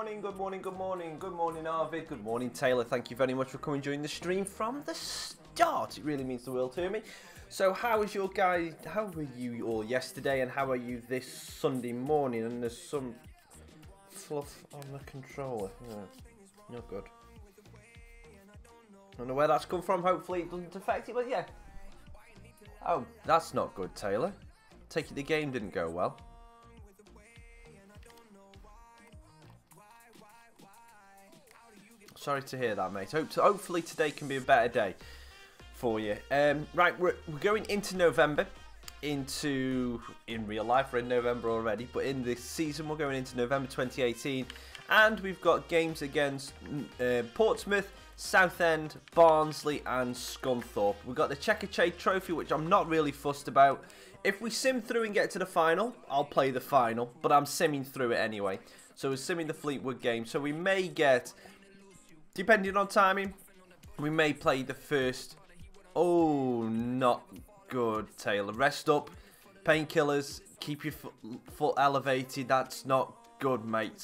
morning, good morning, good morning, good morning, Arvid, good morning, Taylor. Thank you very much for coming during the stream from the start. It really means the world to me. So, how was your guys? How were you all yesterday, and how are you this Sunday morning? And there's some fluff on the controller. Yeah, not good. I don't know where that's come from. Hopefully, it doesn't affect it, but yeah. Oh, that's not good, Taylor. Take it the game didn't go well. Sorry to hear that, mate. Hopefully today can be a better day for you. Right, we're going into November. In real life, we're in November already, but in this season we're going into November 2018, and we've got games against Portsmouth, Southend, Barnsley, and Scunthorpe. We've got the Checker Trade Trophy, which I'm not really fussed about. If we sim through and get to the final, I'll play the final, but I'm simming through it anyway. So we're simming the Fleetwood game, so we may get, depending on timing, we may play the first. Oh, not good, Taylor. Rest up, painkillers, keep your foot elevated. That's not good, mate.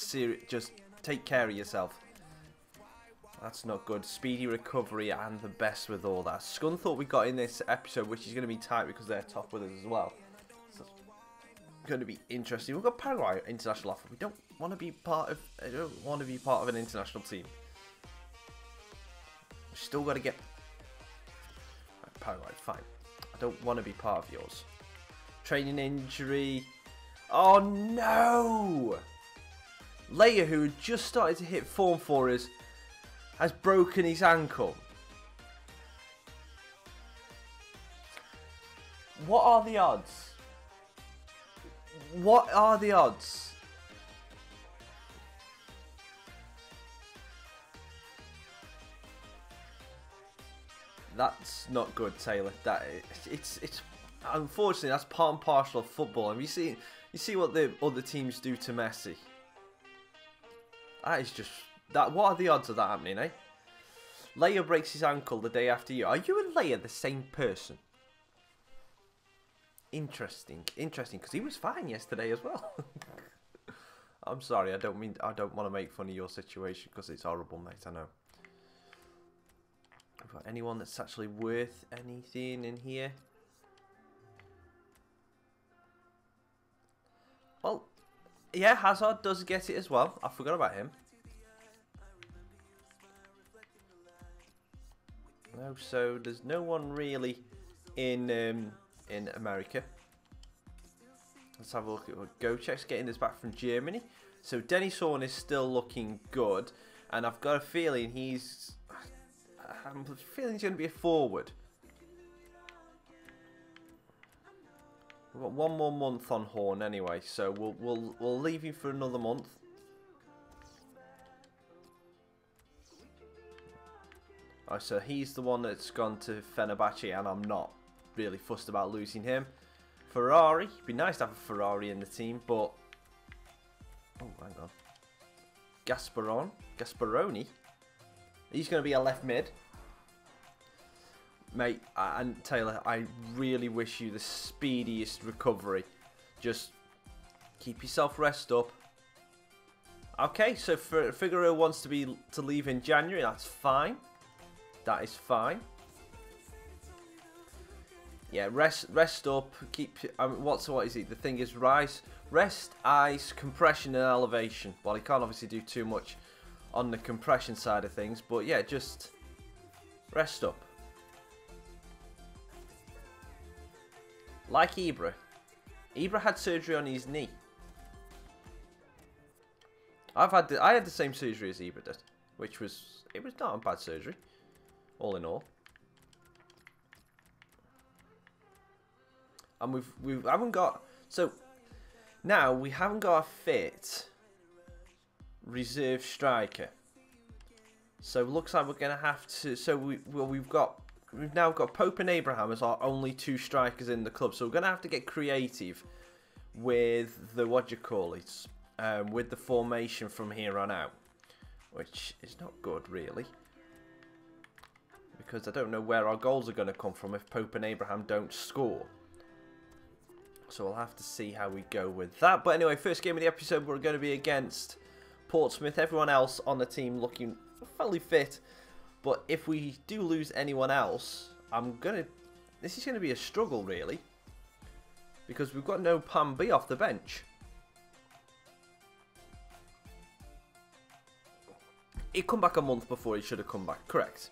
Just take care of yourself. That's not good. Speedy recovery and the best with all that. Scunthorpe we got in this episode, which is going to be tight because they're top with us as well. So it's going to be interesting. We've got Paraguay international offer. We don't want to be part of. I don't want to be part of an international team. We've still got to get right, Paraguay. Fine. I don't want to be part of yours. Training injury. Oh no! Leia, who had just started to hit form for us, has broken his ankle. What are the odds? What are the odds? That's not good, Taylor. It's unfortunately that's part and parcel of football. And you see what the other teams do to Messi. That is just that. What are the odds of that happening, eh? Leia breaks his ankle the day after you. Are you and Leia the same person? Interesting, because he was fine yesterday as well. I'm sorry, I don't want to make fun of your situation because it's horrible, mate. I know. Have got anyone that's actually worth anything in here? Well, yeah, Hazard does get it as well. I forgot about him. No, so there's no one really in America. Let's have a look at what Gochek's getting this back from Germany. So Dennis Horn is still looking good, and I've got a feeling I'm feeling he's going to be a forward. We've got one more month on Horn anyway, so we'll leave him for another month. Oh, so he's the one that's gone to Fenerbahce, and I'm not really fussed about losing him. Ferrari, it'd be nice to have a Ferrari in the team, but oh, hang on, Gasparoni, he's going to be a left mid. Mate, and Taylor, I really wish you the speediest recovery. Just keep yourself rest up. Okay, so Figueroa wants to leave in January. That's fine. That is fine. Yeah, rest up. Keep. What is it? The thing is, rest, ice, compression, and elevation. Well, he can't obviously do too much on the compression side of things, but yeah, just rest up. Like Ibra. Ibra had surgery on his knee. I had the same surgery as Ibra did, which was not a bad surgery, all in all. And we haven't got, so now we haven't got a fit reserve striker. So it looks like we're gonna have to. So we've now got Pope and Abraham as our only two strikers in the club. So we're gonna have to get creative with the with the formation from here on out, which is not good really, because I don't know where our goals are going to come from if Pope and Abraham don't score. So we'll have to see how we go with that. But anyway, first game of the episode, we're going to be against Portsmouth. Everyone else on the team looking fairly fit. But if we do lose anyone else, this is gonna be a struggle really, because we've got no plan B off the bench. He come back a month before he should have come back. Correct.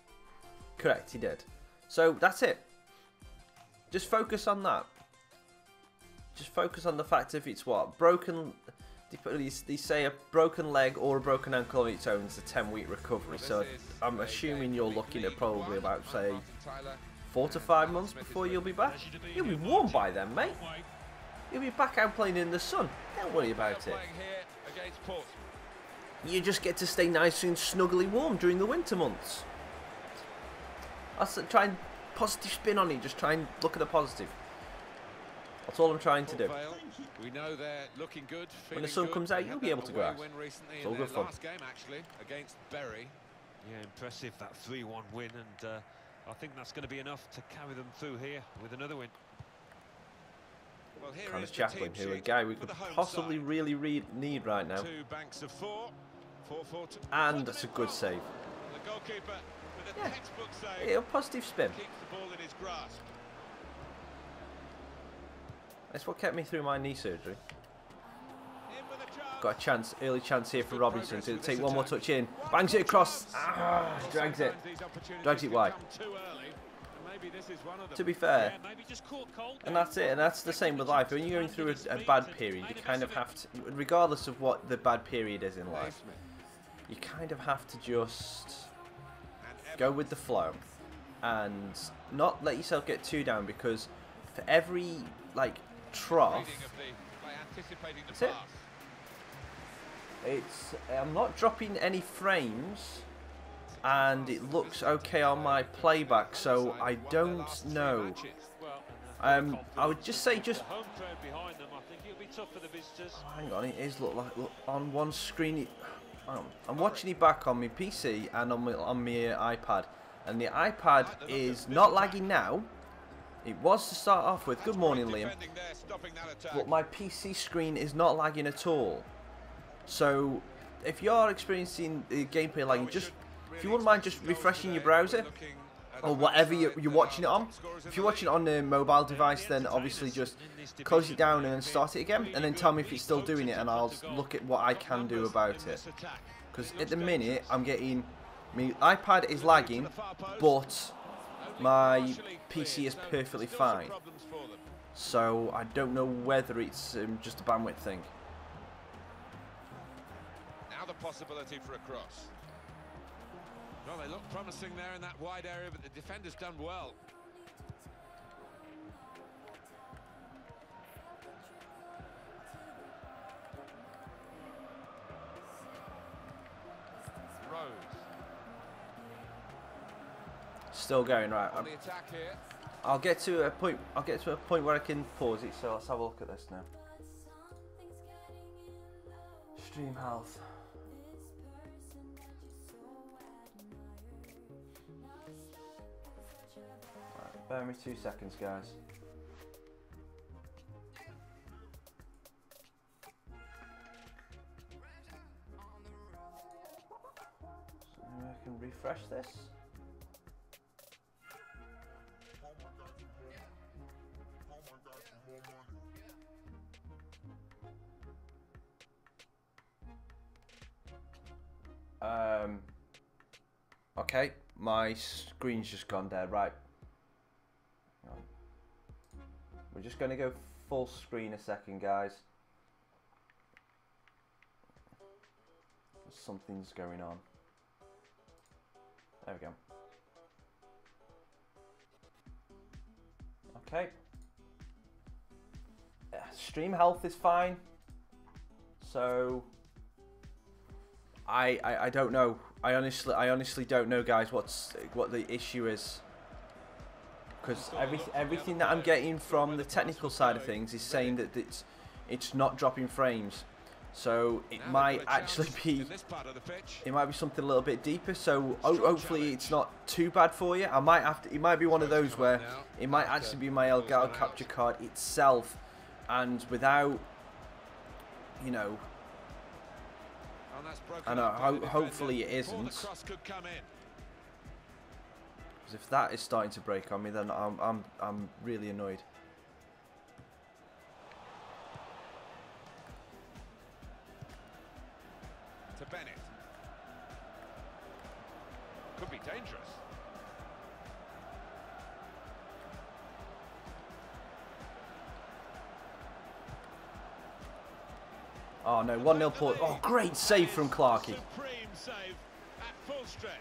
Correct, he did. So that's it. Just focus on that. Just focus on the fact if it's what? Broken... They say a broken leg or a broken ankle on its own is a 10-week recovery. So I'm assuming you're looking at probably about, say, 4 to 5 months before you'll be back. You'll be warm by then, mate. You'll be back out playing in the sun. Don't worry about it. You just get to stay nice and snuggly warm during the winter months. Try and positive spin on it. Just try and look at the positive. That's all I'm trying to do. We know they're looking good. When the sun comes out, you'll be able to go out. It's all good fun. Last game actually against Bury. Yeah, impressive, that 3-1 win, and I think that's going to be enough to carry them through here with another win. Well, here Kind is of Chaplin, who a guy we could possibly really need right now. 2 banks of 4. 4-4. And that's a good save. The goalkeeper with a textbook save. Yeah, a positive spin. Keeps the ball in his grasp. That's what kept me through my knee surgery. Got a chance, early chance here for Robinson to take one more touch in. Bangs it across. Drags it. Drags it wide. To be fair, and that's it, and that's the same with life. When you're going through a bad period, you kind of have to, regardless of what the bad period is in life, you kind of have to just go with the flow and not let yourself get too down, because for every, like, trough, that's it. I'm not dropping any frames, and it looks okay on my playback, so I don't know. I would just say hang on, it is look on one screen. I'm watching it back on my PC and on my iPad, and the iPad is not lagging now. It was to start off with. Good morning, Liam. But my PC screen is not lagging at all. So if you're experiencing the gameplay lagging, if you wouldn't mind just refreshing your browser or whatever you're watching it on. If you're watching it on a mobile device, then obviously just close it down and then start it again, and then tell me if it's still doing it, and I'll look at what I can do about it. Because at the minute I'm getting, my iPad is lagging, but my PC is perfectly fine. So I don't know whether it's just a bandwidth thing. Now the possibility for a cross. Well, they look promising there in that wide area, but the defender's done well. Rose. Still going, right. On the attack here. I'll get to a point. I'll get to a point where I can pause it. So let's have a look at this now. Stream health. Right, bear me 2 seconds, guys. So maybe I can refresh this. Okay, my screen's just gone dead. Right, we're just going to go full screen a second, guys. Something's going on. There we go. Okay. Stream health is fine. So I don't know. I honestly don't know, guys, what the issue is, because everything that I'm getting from the technical side of things is saying that it's not dropping frames. So it might actually be, it might be something a little bit deeper. So hopefully it's not too bad for you. I might have to. It might be one of those where it might actually be my Elgato capture card itself, and without, you know, And hopefully it isn't. Because if that is starting to break on me, then I'm really annoyed. To Bennett. Could be dangerous. Oh no, 1-0 Port. Oh, great save from Clarkey. Supreme save at full stretch.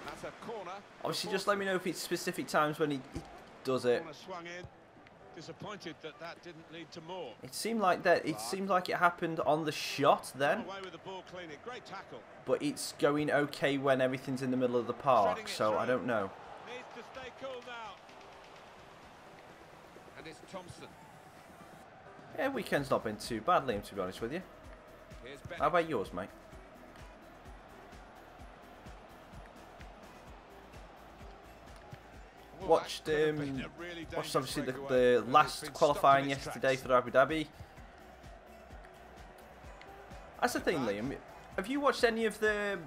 That's a corner. Obviously, just let me know if it's specific times when he does it. Corner swung in. Disappointed that didn't lead to more. It seemed like that. It seemed like it happened on the shot then. Away with the ball cleanly. Great tackle. But it's going okay when everything's in the middle of the park, so I don't know. Needs to stay cool now. And it's Thompson. Yeah, weekend's not been too bad, Liam, to be honest with you. Here's Bennett. How about yours, mate? Watched obviously the last qualifying yesterday for Abu Dhabi. That's the thing, Liam. Have you watched any of the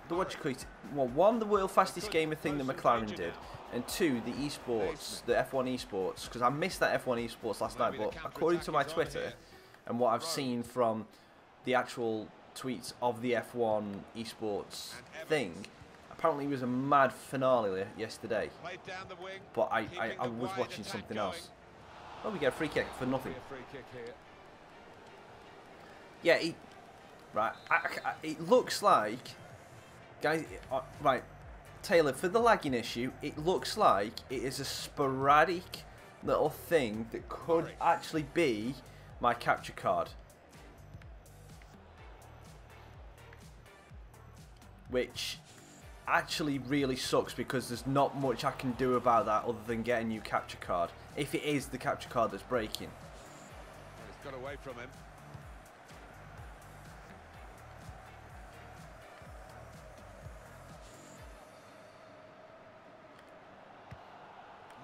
what you call it? Well, one, the world fastest gamer thing that McLaren did, and two, the esports, the F1 esports. Because I missed that F1 esports last night, but according to my Twitter and what I've seen from the actual tweets of the F1 esports thing, apparently it was a mad finale yesterday. But I was watching something else. Oh, we get a free kick for nothing. Yeah, right. It looks like, guys. Right, Taylor, for the lagging issue, it looks like it is a sporadic little thing that could actually be my capture card, which actually really sucks because there's not much I can do about that other than get a new capture card. If it is the capture card that's breaking. He's got away from him.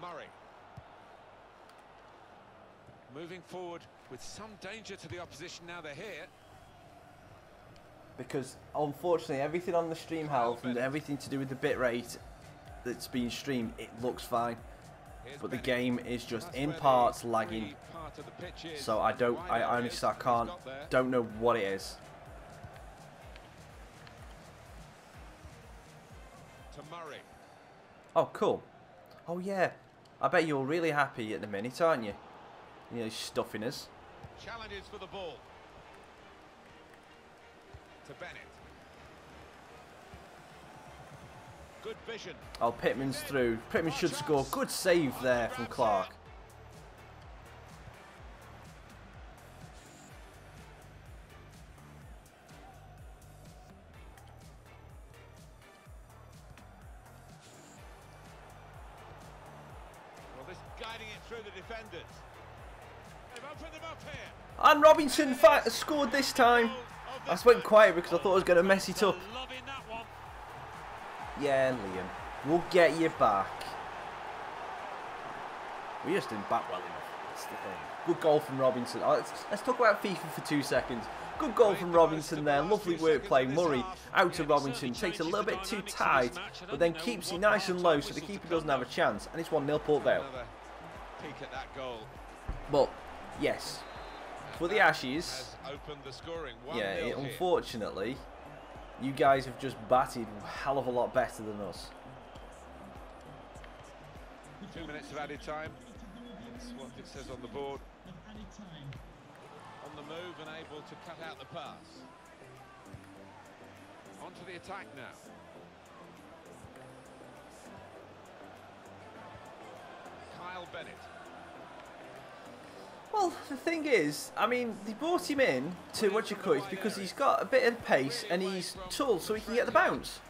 Murray. Moving forward with some danger to the opposition now they're here. Because unfortunately everything on the stream health and everything to do with the bitrate that's being streamed, it looks fine. But the game is just in parts lagging. So I honestly don't know what it is. To Murray. Oh, cool. Oh yeah. I bet you're really happy at the minute, aren't you? You know, stuffing us. Challenges for the ball. To Bennett. Good vision. Oh, Pittman's through. Pittman should score. Good save there from Clark. Well, this guiding it through the defenders. They've opened them up here. And Robinson scored this time. I just went quiet because I thought I was going to mess it up. Yeah, Liam. We'll get you back. We just didn't bat well enough. That's the thing. Good goal from Robinson. Oh, let's talk about FIFA for 2 seconds. Good goal from Robinson there. Lovely work play. Murray out to Robinson. Takes a little bit too tight, but then keeps it nice and low so the keeper doesn't have a chance. And it's 1-0 Port Vale. Peek at that goal. But, yes. For the Ashes, yeah, unfortunately, you guys have just batted a hell of a lot better than us. 2 minutes of added time. That's what it says on the board. On the move and able to cut out the pass. On to the attack now. Kyle Bennett. Well, the thing is, I mean, they brought him in to what you call it because he's got a bit of pace and he's tall so he can get the bounce.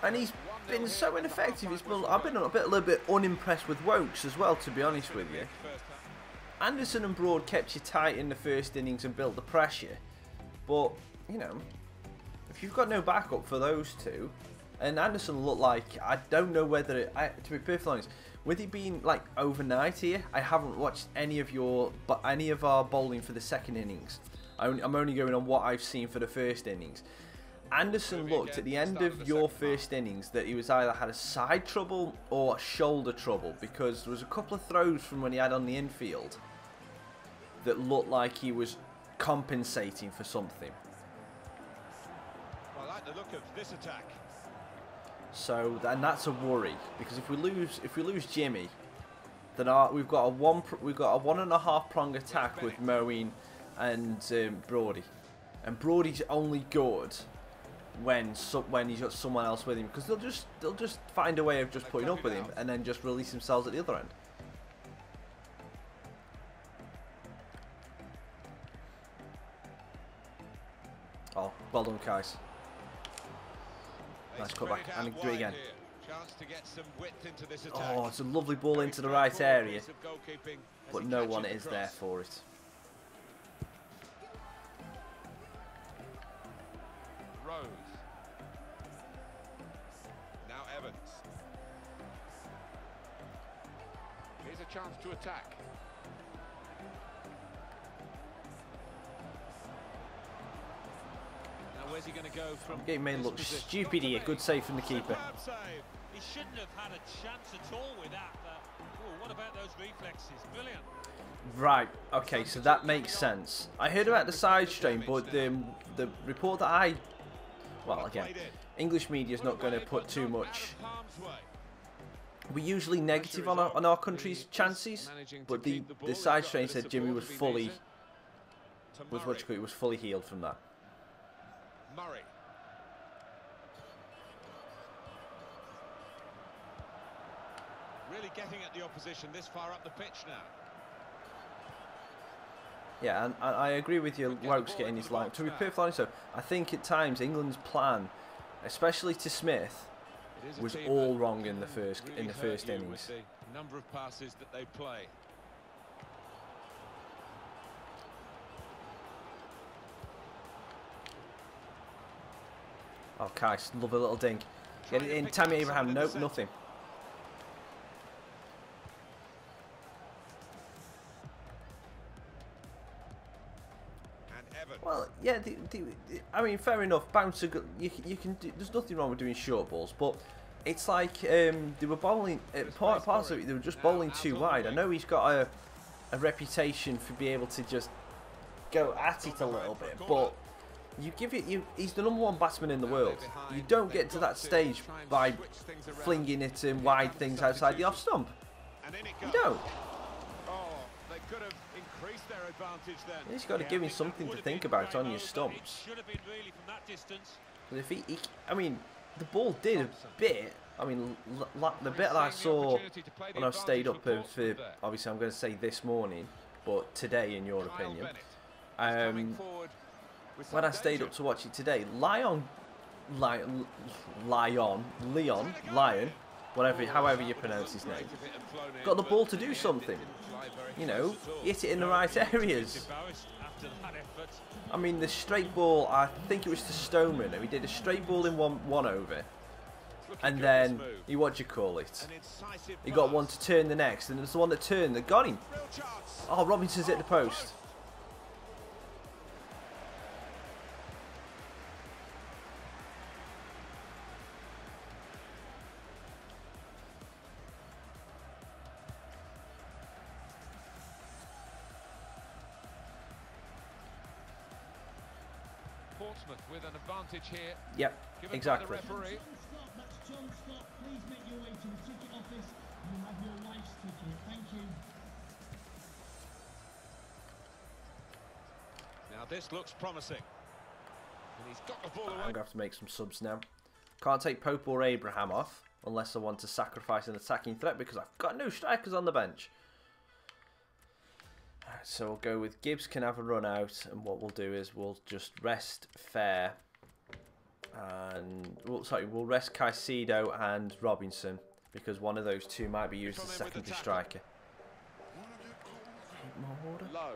And he's been so ineffective. I've been a little bit unimpressed with Wokes as well, to be honest with you. Anderson and Broad kept you tight in the first innings and built the pressure. But, you know, if you've got no backup for those two, and Anderson looked like, I don't know whether, to be perfectly honest, with it being like overnight here, I haven't watched any of our bowling for the second innings. I'm only going on what I've seen for the first innings. Anderson looked at the end of your first innings that he was either had a side trouble or shoulder trouble, because there was a couple of throws from when he had on the infield that looked like he was compensating for something. I like the look of this attack. So, and that's a worry, because if we lose Jimmy, then we've got a 1.5 prong attack with Moeen and Brody, and Brody's only good when he's got someone else with him, because they'll just find a way of just putting up with him and then just release themselves at the other end. Oh, well done, guys. Nice cutback, and do it again. Oh, it's a lovely ball into the right area, but no one is there for it. Rose. Now Evans. Here's a chance to attack. Now where's he going to go from? Game may look stupid here. Good save from the keeper. He shouldn't have had a chance at all with that. What about those reflexes? Brilliant. Right, okay, so that makes sense. I heard about the side strain, but the report that well, again, English media is not going to put too much. We're usually negative on our country's chances, but the side strain said Jimmy was fully healed from that. Murray. Really getting at the opposition this far up the pitch now. Yeah, and I agree with you, Wokes getting his line. To be perfectly honest, though, I think at times England's plan, especially to Smith, was all wrong in the first innings. The number of passes that they play. Oh, Kais, love a little dink. Get it in. Tammy Abraham, nope, nothing. Well, yeah, I mean, fair enough. Bouncer, you can do. There's nothing wrong with doing short balls, but it's like they were bowling. Parts of it, they were just bowling too wide. I know he's got a reputation for being able to just go at it a little bit, but you give it. He's the #1 batsman in the world. You don't get to that stage by flinging it in wide things outside the off stump. You don't. Could have increased their advantage then. He's got to give him something to think about on your stumps. But if I mean, the ball did a bit. I mean, the bit that I saw when I stayed up for, obviously I'm going to say this morning, but today in your opinion, when I stayed up to watch it today, Leon, however you pronounce his name, got the ball to do something. You know, hit it in the right areas. I mean, the straight ball, I think it was to Stoneman. He did a straight ball in one over, and then he, what do you call it? He got one to turn the next, and it's the one that turned that got him. Oh, Robinson's hit the post. Portsmouth with an advantage here. Yep, exactly. Now this looks promising. And he's got the ball away. I'm going to have to make some subs now. Can't take Pope or Abraham off unless I want to sacrifice an attacking threat because I've got no strikers on the bench. So we'll go with Gibbs can have a run out, and what we'll do is we'll just rest Fair, and we'll rest Caicedo and Robinson because one of those two might be used as a secondary striker. More water. Low.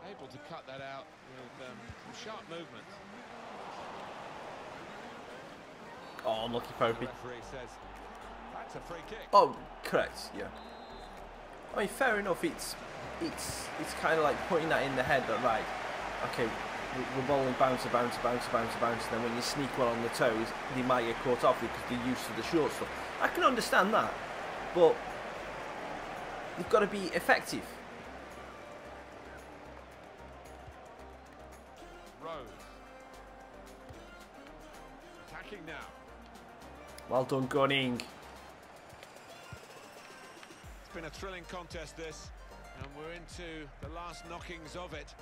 Able to cut that out with some sharp movement. Oh, unlucky Popey. The referee says that's a free kick. Oh, correct. Yeah. I mean, fair enough. It's kind of like putting that in the head that right, okay, we're bowling bouncer, bouncer, bouncer, bouncer, bouncer. Then when you sneak one on the toes, they might get caught off because they're used to the short stuff. I can understand that, but they've got to be effective. Rose attacking now. Well done, Gunning. It's been a thrilling contest, this, and we're into the last knockings of it.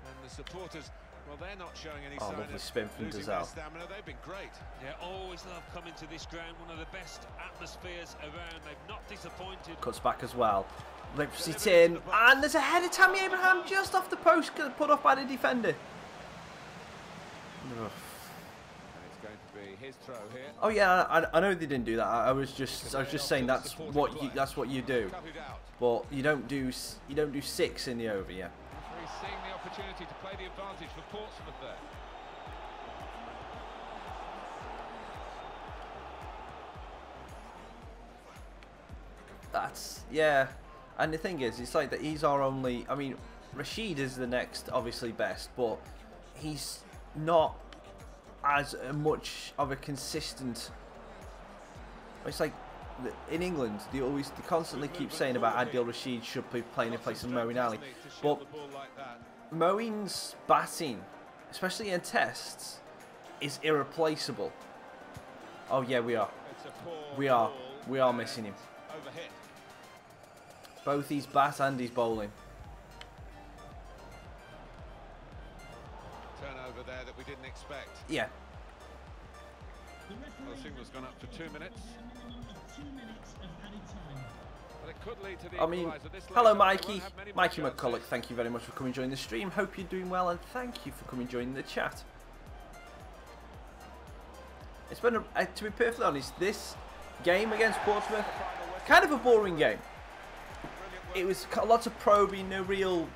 And the supporters, well, they're not showing any sign lovely of spin from losing Dazal. their stamina. They've been great. Yeah, always love coming to this ground. One of the best atmospheres around. They've not disappointed. Cuts back as well. Rips it in, and there's a header. Tammy Abraham just off the post, put off by the defender. Ugh. And it's going to be his throw here. Oh yeah, I know they didn't do that. I was just saying that's what you do. Cut it out. But you don't do 6 in the over, yeah. Referee seeing the opportunity to play the advantage for Portsmouth there. That's yeah. And the thing is, it's like that he's our only. I mean, Rashid is the next, obviously best, but he's not as much of a consistent. It's like in England, they constantly keep saying about Adil Rashid should be playing in place of Moeen Ali, but Moeen's batting, especially in tests, is irreplaceable. Oh yeah, we are missing him. Overhit. Both his bat and his bowling. Turnover there that we didn't expect. Yeah. Well, the signal's gone up for 2 minutes. But it could lead to the I mean, equaliser. This hello later, we Mikey. won't have many more Mikey chances. McCulloch, thank you very much for coming joining the stream. Hope you're doing well and thank you for coming joining the chat. It's been, to be perfectly honest, this game against Portsmouth, kind of a boring game. It was lots of probing, no real.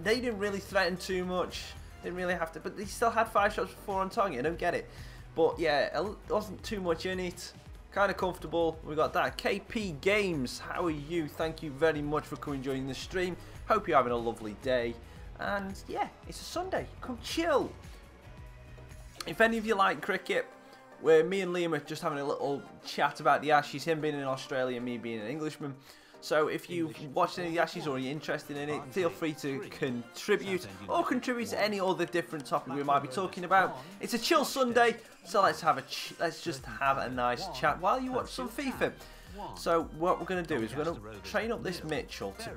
They didn't really threaten too much. Didn't really have to, but they still had 5 shots before on target. I don't get it, but yeah, it wasn't too much in it. Kind of comfortable. We got that. KP Games, how are you? Thank you very much for coming joining the stream. Hope you're having a lovely day. And yeah, it's a Sunday. Come chill. If any of you like cricket, where me and Liam are just having a little chat about the Ashes, him being in Australia, me being an Englishman. So if you've watched any of the Ashes or you're interested in it, feel free to contribute or contribute to any other different topic we might be talking about. It's a chill Sunday, so let's just have a nice chat while you watch some FIFA. So what we're going to do is we're going to train up this Mitchell to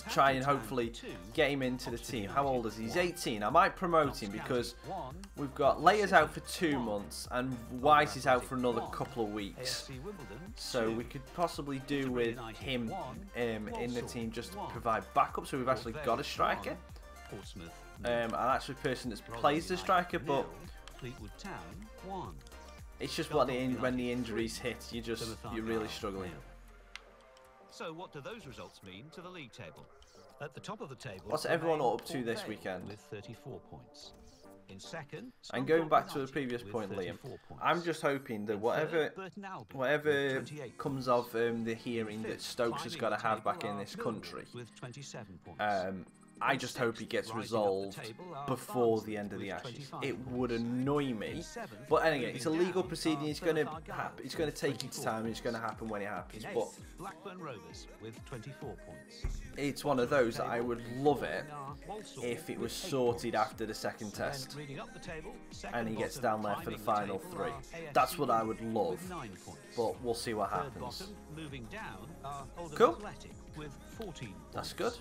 try and hopefully get him into the team. How old is he? He's 18. I might promote him because we've got Layers out for 2 months and White is out for another couple of weeks. So we could possibly do with him in the team just to provide backup. So we've actually got a striker. And actually a person that plays the striker, but it's just when the injuries hit, you're really struggling. So what do those results mean to the league table? At the top of the table, what's everyone up to this weekend? With 34 points. In second, and going back to the previous point, Liam, I'm just hoping that whatever comes of the hearing that Stokes has got to have back in this country, I just hope he gets resolved before the end of the Ashes. It would annoy me, but anyway, it's a legal proceeding. It's going to take its time. It's going to happen when it happens. But it's one of those that I would love it if it was sorted after the second test, and he gets down there for the final 3. That's what I would love. But we'll see what happens. Cool. That's good.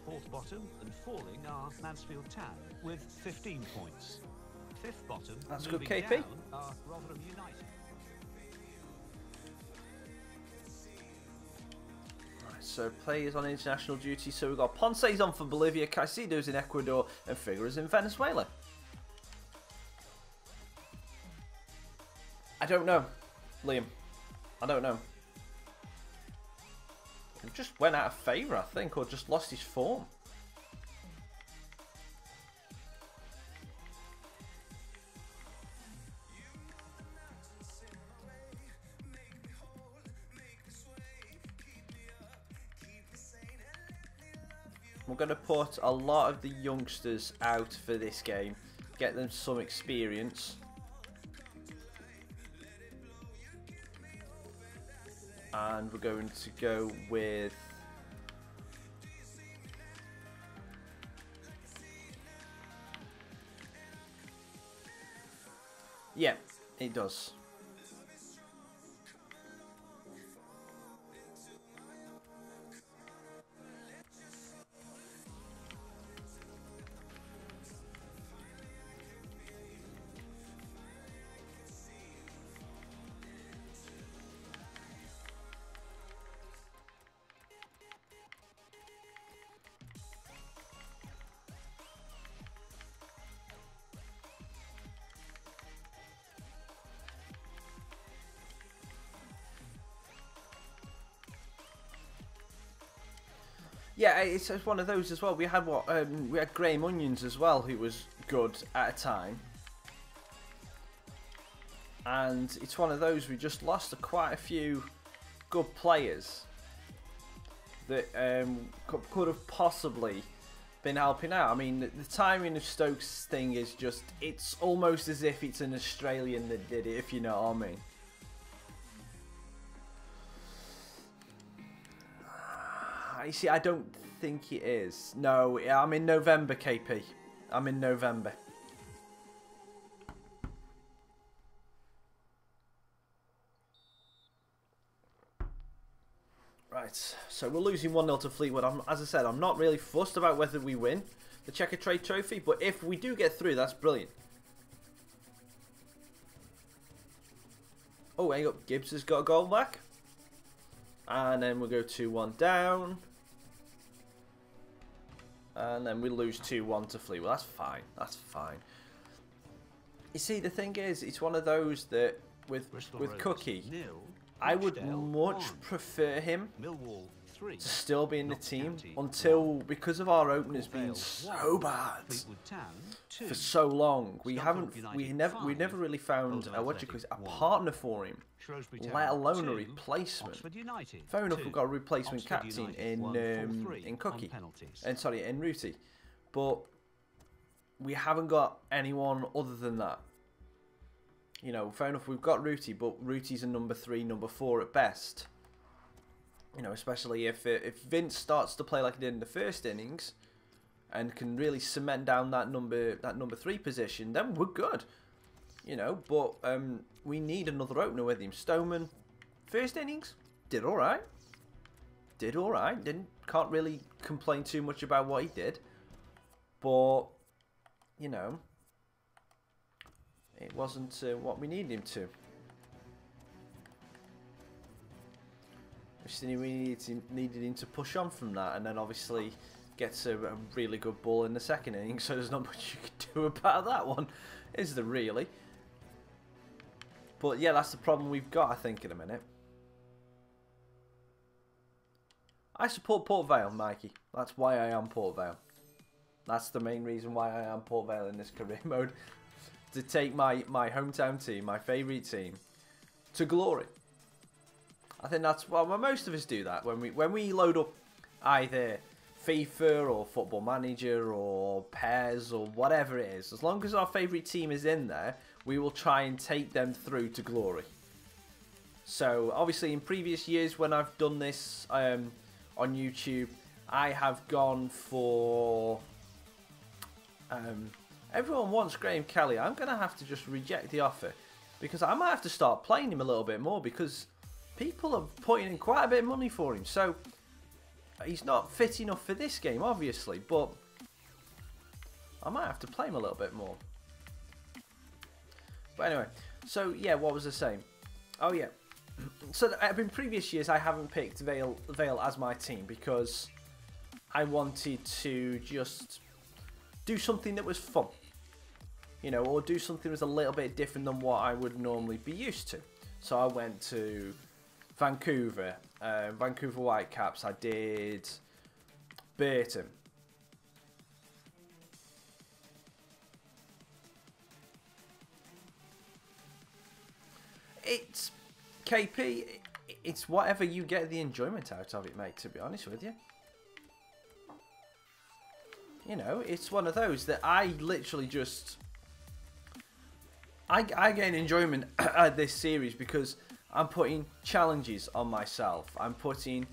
Fourth bottom and falling are Mansfield Town with 15 points. Fifth bottom, that's good, KP. Down are Rotherham United. Right, so players on international duty. So we've got Ponce's on for Bolivia, Caicedo's in Ecuador, and Figueroa's in Venezuela. I don't know, Liam. I don't know. He just went out of favour, I think, or just lost his form. We're going to put a lot of the youngsters out for this game. Get them some experience. And we're going to go with... Yeah, it does. Yeah, it's one of those as well. We had we had Graham Onions as well, who was good at a time, and it's one of those we just lost quite a few good players that could have possibly been helping out. I mean, the timing of Stokes' thing is just—it's almost as if it's an Australian that did it, if you know what I mean. You see, I don't think it is. No, I'm in November, KP. I'm in November. Right, so we're losing 1-0 to Fleetwood. As I said, I'm not really fussed about whether we win the Checker Trade Trophy, but if we do get through, that's brilliant. Oh, hang up, Gibbs has got a goal back. And then we'll go 2-1 down. And then we lose 2-1 to Fleetwood. That's fine. That's fine. You see, the thing is, it's one of those that with Cookie, I would much prefer him to still be in the team until, because of our openers being so bad for so long, we never really found a partner for him, let alone a replacement. Fair enough, we've got a replacement captain in Cookie, and sorry, in Rooty, but we haven't got anyone other than that. You know, fair enough, we've got Rooty, but Rooty's a number 3, number 4 at best. You know, especially if Vince starts to play like he did in the first innings, and can really cement down that number 3 position, then we're good. You know, but we need another opener with him. Stoneman, first innings, did all right. Can't really complain too much about what he did, but you know, it wasn't what we needed him to. We needed him to push on from that, and then obviously gets a really good ball in the second inning, so there's not much you can do about that one, is there really? But yeah, that's the problem we've got, I think, in a minute. I support Port Vale, Mikey. That's why I am Port Vale. That's the main reason why I am Port Vale in this career mode. To take my hometown team, my favourite team, to glory. I think that's well, most of us do that when we load up either FIFA or Football Manager or PES or whatever it is. As long as our favourite team is in there, we will try and take them through to glory. So obviously, in previous years when I've done this on YouTube, I have gone for everyone wants Graham Kelly. I'm gonna have to just reject the offer because I might have to start playing him a little bit more because people are putting in quite a bit of money for him. So he's not fit enough for this game, obviously, but I might have to play him a little bit more. But anyway, so yeah, what was I saying? Oh yeah, so in previous years I haven't picked Vale as my team because I wanted to just do something that was fun, you know, or do something that was a little bit different than what I would normally be used to. So I went to Vancouver, Vancouver Whitecaps. I did Burton. It's KP. It's whatever you get the enjoyment out of it, mate. To be honest with you. you know, it's one of those that I literally just... I gain enjoyment at this series because I'm putting challenges on myself. I'm putting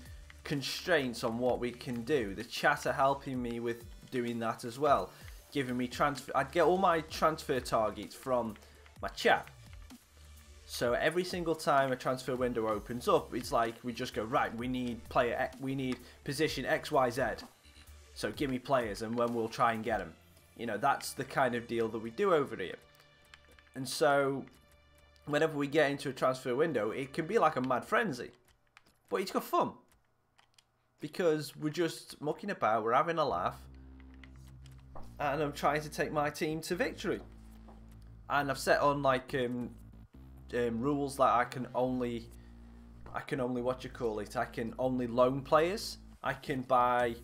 constraints on what we can do. The chat are helping me with doing that as well, giving me transfer. I'd get all my transfer targets from my chat. So every single time a transfer window opens up, it's like we just go, right, we need position XYZ. So give me players, and when we'll try and get them. You know, that's the kind of deal that we do over here. And so whenever we get into a transfer window, it can be like a mad frenzy, but it's got fun because we're just mucking about, we're having a laugh, and I'm trying to take my team to victory. And I've set on like rules that I can only what you call it, I can only loan players. I can buy,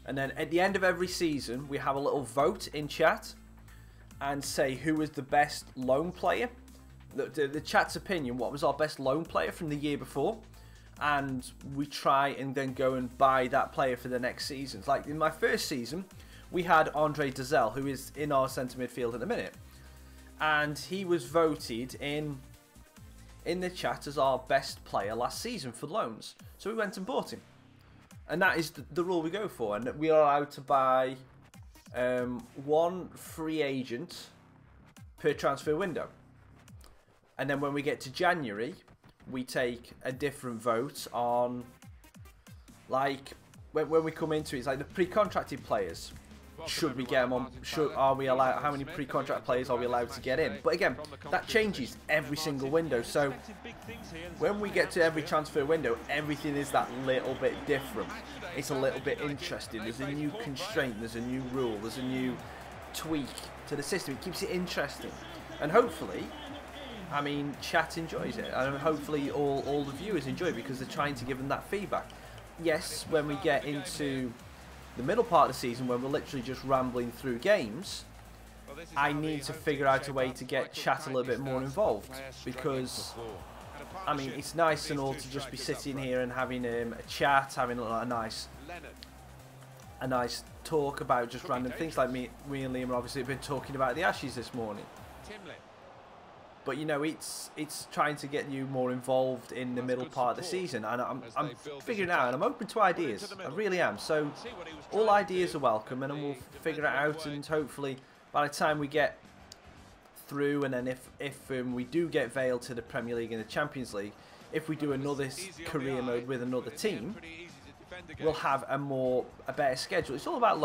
and then at the end of every season we have a little vote in chat and say who was the best loan player. The chat's opinion, what was our best loan player from the year before, and we try and then go and buy that player for the next season. Like in my first season, we had Andre Dazelle, who is in our centre midfield at the minute, and he was voted in the chat as our best player last season for loans. So we went and bought him, and that is the rule we go for, and we are allowed to buy one free agent per transfer window. And then when we get to January, we take a different vote on, like, when we come into it, it's like the pre-contracted players. Should we get them on? Are we allowed? How many pre-contract players are we allowed to get in? But again, that changes every single window. So when we get to every transfer window, everything is that little bit different. It's a little bit interesting. There's a new constraint. There's a new rule. There's a new tweak to the system. It keeps it interesting, and hopefully, I mean, chat enjoys it, and hopefully all the viewers enjoy it because they're trying to give them that feedback. Yes, when we get into the middle part of the season, when we're literally just rambling through games, I need to figure out a way to get chat a little bit more involved, because I mean, it's nice and all to just be sitting here and having a chat, having a nice talk about just random things. Like me and Liam obviously have been talking about the Ashes this morning. But you know, it's trying to get you more involved in the middle part of the season, and I'm figuring it out, and I'm open to ideas. I really am. So all ideas are welcome, and then we'll figure it out, and hopefully by the time we get through, and then if we do get VALE to the Premier League and the Champions League, if we do another career mode with another team, we'll have a better schedule. It's all about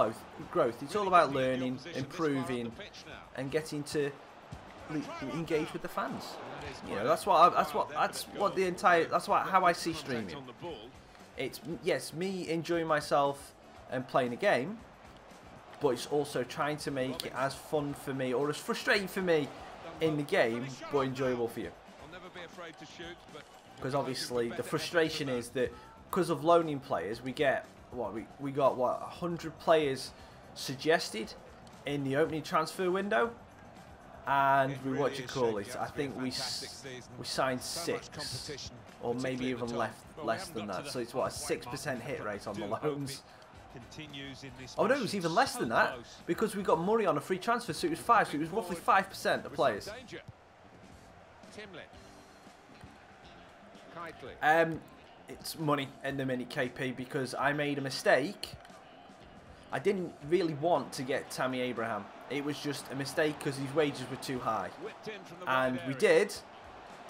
growth. It's all about learning, improving, and getting to engage with the fans. You know, that's how I see streaming. It's, yes, me enjoying myself and playing a game, but it's also trying to make it as fun for me, or as frustrating for me in the game, but enjoyable for you. Because obviously the frustration is that because of loaning players, we get we got 100 players suggested in the opening transfer window. And we, what do you call it, I think we signed 6, or maybe even less than that. So it's what, a 6% hit rate on the loans. Oh no, it was even less than that, because we got Murray on a free transfer, so it was 5, so it was roughly 5% of players. It's money in the minute, KP, because I made a mistake. I didn't really want to get Tammy Abraham. It was just a mistake because his wages were too high. And we did,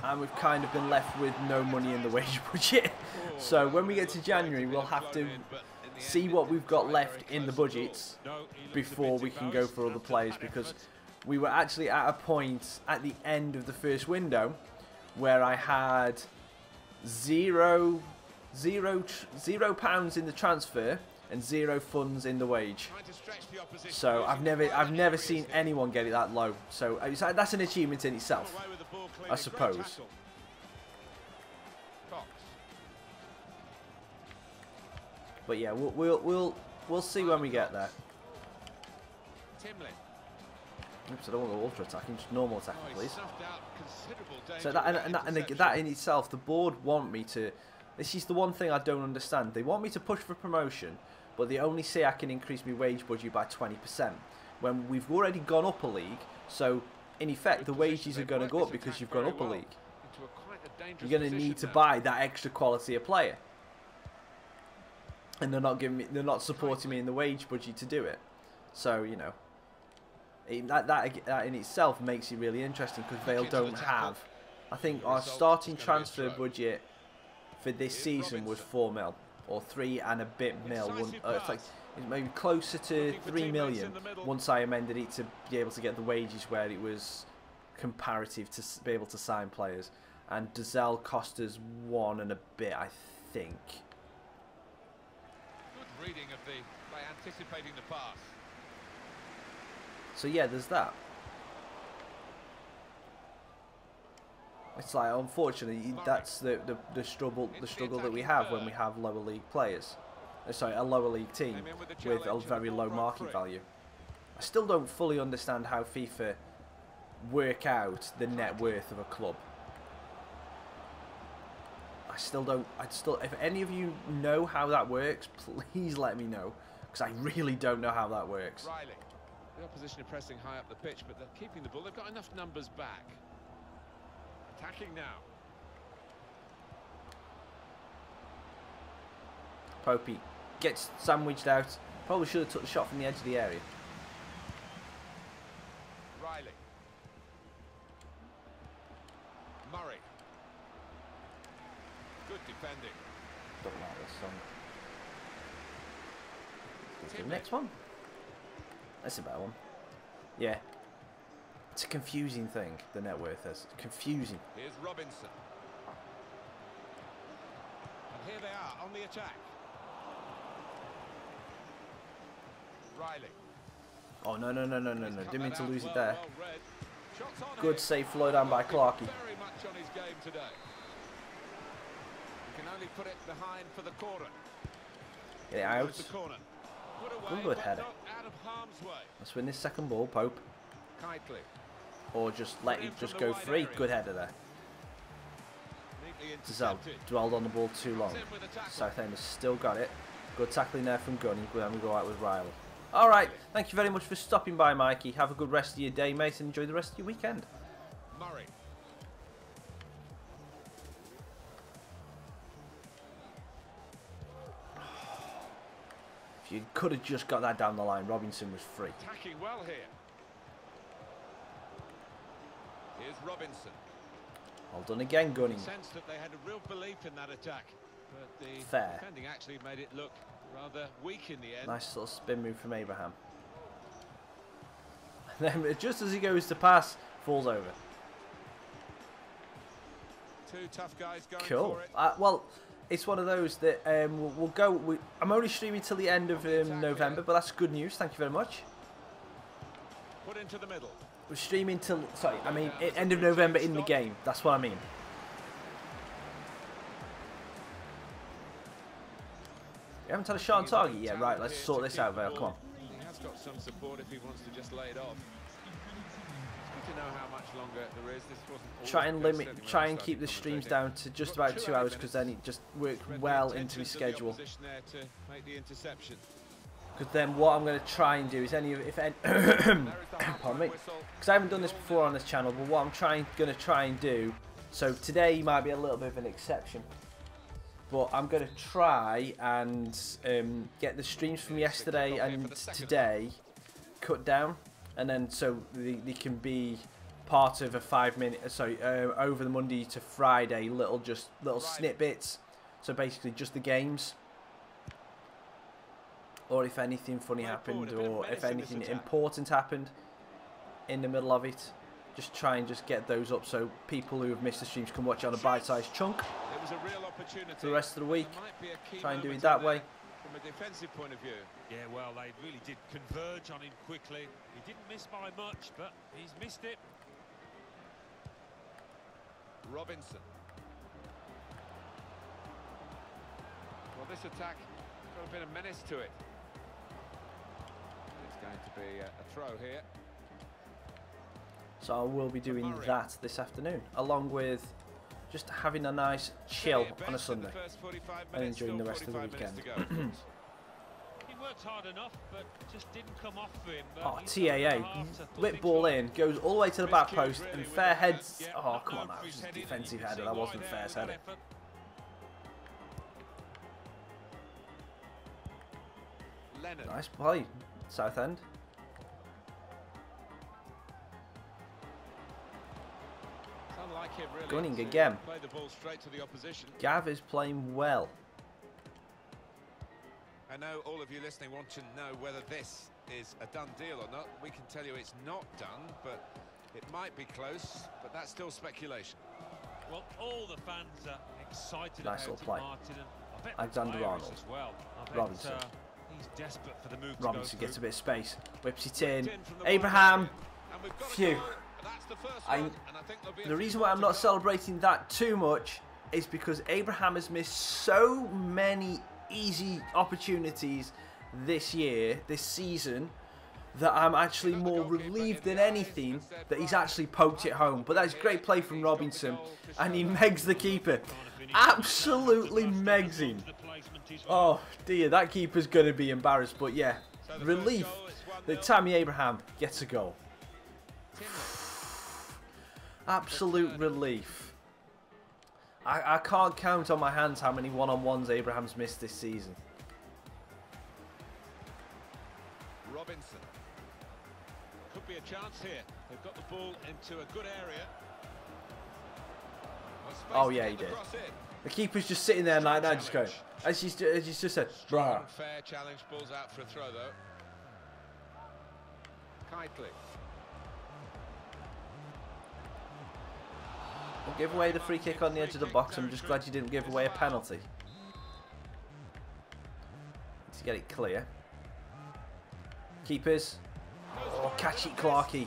and we've kind of been left with no money in the wage budget. So when we get to January, we'll have to see what we've got left in the budgets before we can go for other players, because we were actually at a point at the end of the first window where I had zero pounds in the transfer and 0 funds in the wage. So I've never seen anyone get it that low. So that's an achievement in itself, I suppose. But yeah, we'll see when we get there. Oops, I don't want to go ultra attacking, just normal attacking, please. So that in itself, the board want me to. This is the one thing I don't understand. They want me to push for promotion, but they only say I can increase my wage budget by 20%, when we've already gone up a league. So in effect, the wages are going to go up because you've gone up a league. You're going to need to buy that extra quality of player, and they're not supporting me in the wage budget to do it. So you know, that in itself makes it really interesting, because Vale don't have. I think our starting transfer budget for this season was 4 mil or 3 and a bit mil. It's like it's maybe closer to 3 million once I amended it to be able to get the wages where it was comparative to be able to sign players. And Dazelle cost us 1 and a bit, I think. Good reading of by anticipating the pass. So yeah, there's that. It's like, unfortunately, that's the struggle that we have when we have lower league players. Sorry, a lower league team with a very low market value. I still don't fully understand how FIFA work out the net worth of a club. If any of you know how that works, please let me know, because I really don't know how that works. Riley. The opposition are pressing high up the pitch, but they're keeping the ball. They've got enough numbers back. Attacking now. Popey gets sandwiched out. Probably should have took the shot from the edge of the area. Riley. Murray. Good defending. Don't like this song. Let's do the next one. That's a better one. Yeah. It's a confusing thing, the net worth is. Confusing. Here's Robinson. And here they are on the attack. Riley. Oh, no. Didn't mean to lose it there. Good save, flow down by Clarkey. Very much on his game today. He can only put it behind for the corner. Get it out. Good header. Out of harm's way. Let's win this second ball, Pope. Kitely. Or just let it just go free. Good header there. Dazelle dwelled on the ball too long. Southend has still got it. Good tackling there from Gunny. Then we go out with Riley. Alright, thank you very much for stopping by, Mikey. Have a good rest of your day, mate, and enjoy the rest of your weekend. Murray. If you could have just got that down the line, Robinson was free. Attacking well here. Here's Robinson. Well done again, Gunning. Sense that they had a real belief in that attack, but the Fair. defending actually made it look rather weak in the end. Nice little spin move from Abraham. And then just as he goes to pass, falls over. Two tough guys going Cool. for it. Well, it's one of those that we'll go. I'm only streaming till the end of November, but that's good news. Thank you very much. Put into the middle. We're streaming till end of November in the game. That's what I mean. You haven't had a shot on target yet, right? Let's sort this out, Vale. Come on. He has got some support if he wants to just lay it off. It's good to know how much longer there is. This wasn't Try and keep the streams down to just about 2 hours, because then it just works well into my schedule. Because then what I'm going to try and do is pardon me, because I haven't done this before on this channel, but what I'm going to try and do, so today might be a little bit of an exception, but I'm going to try and get the streams from yesterday and today cut down, and then so they can be part of a 5-minute, over the Monday to Friday, little snippets, so basically just the games. Or if anything funny happened, or if anything important happened in the middle of it, just try and just get those up so people who have missed the streams can watch on a bite-sized chunk for the rest of the week. Try and do it that way. From a defensive point of view. Yeah, well, they really did converge on him quickly. He didn't miss by much, but he's missed it. Robinson. Well, this attack has got a bit of menace to it. It's going to be a throw here. So I will be doing that this afternoon, along with just having a nice chill on a Sunday and enjoying the rest of the weekend. worked hard enough, but just didn't come off for him. Oh, TAA. Whip ball in, goes all the way to the back post, and fair heads. Oh, come on, that was just a defensive header. That wasn't fair header. Nice play, Southend. Gunning again. Gav is playing well. I know all of you listening want to know whether this is a done deal or not. We can tell you it's not done, but it might be close, but that's still speculation. Well, all the fans are excited Nice about little play. Martin, and I bet Alexander the Arnold. as well. I bet, Robinson. He's desperate for the move to Robinson go gets a through. bit of space. Whips it in. Abraham. Phew. The reason why I'm not celebrating that too much is because Abraham has missed so many easy opportunities this season, that I'm actually more relieved than anything that he's actually poked it home. But that's great play from Robinson, and he megs the keeper. Absolutely megs him. Oh dear, that keeper's going to be embarrassed. But yeah, relief that Tammy Abraham gets a goal. Absolute relief. I can't count on my hands how many one-on-ones Abraham's missed this season. Robinson. Could be a chance here. They've got the ball into a good area. Oh yeah, he did. The keeper's just sitting there like that, just going, as he's just said, bruh. Fair challenge, balls out for a throw though. Kitely. We'll give away the free kick on the edge of the box. I'm just glad you didn't give away a penalty. To get it clear. Keepers. Oh, catch it, Clarkey.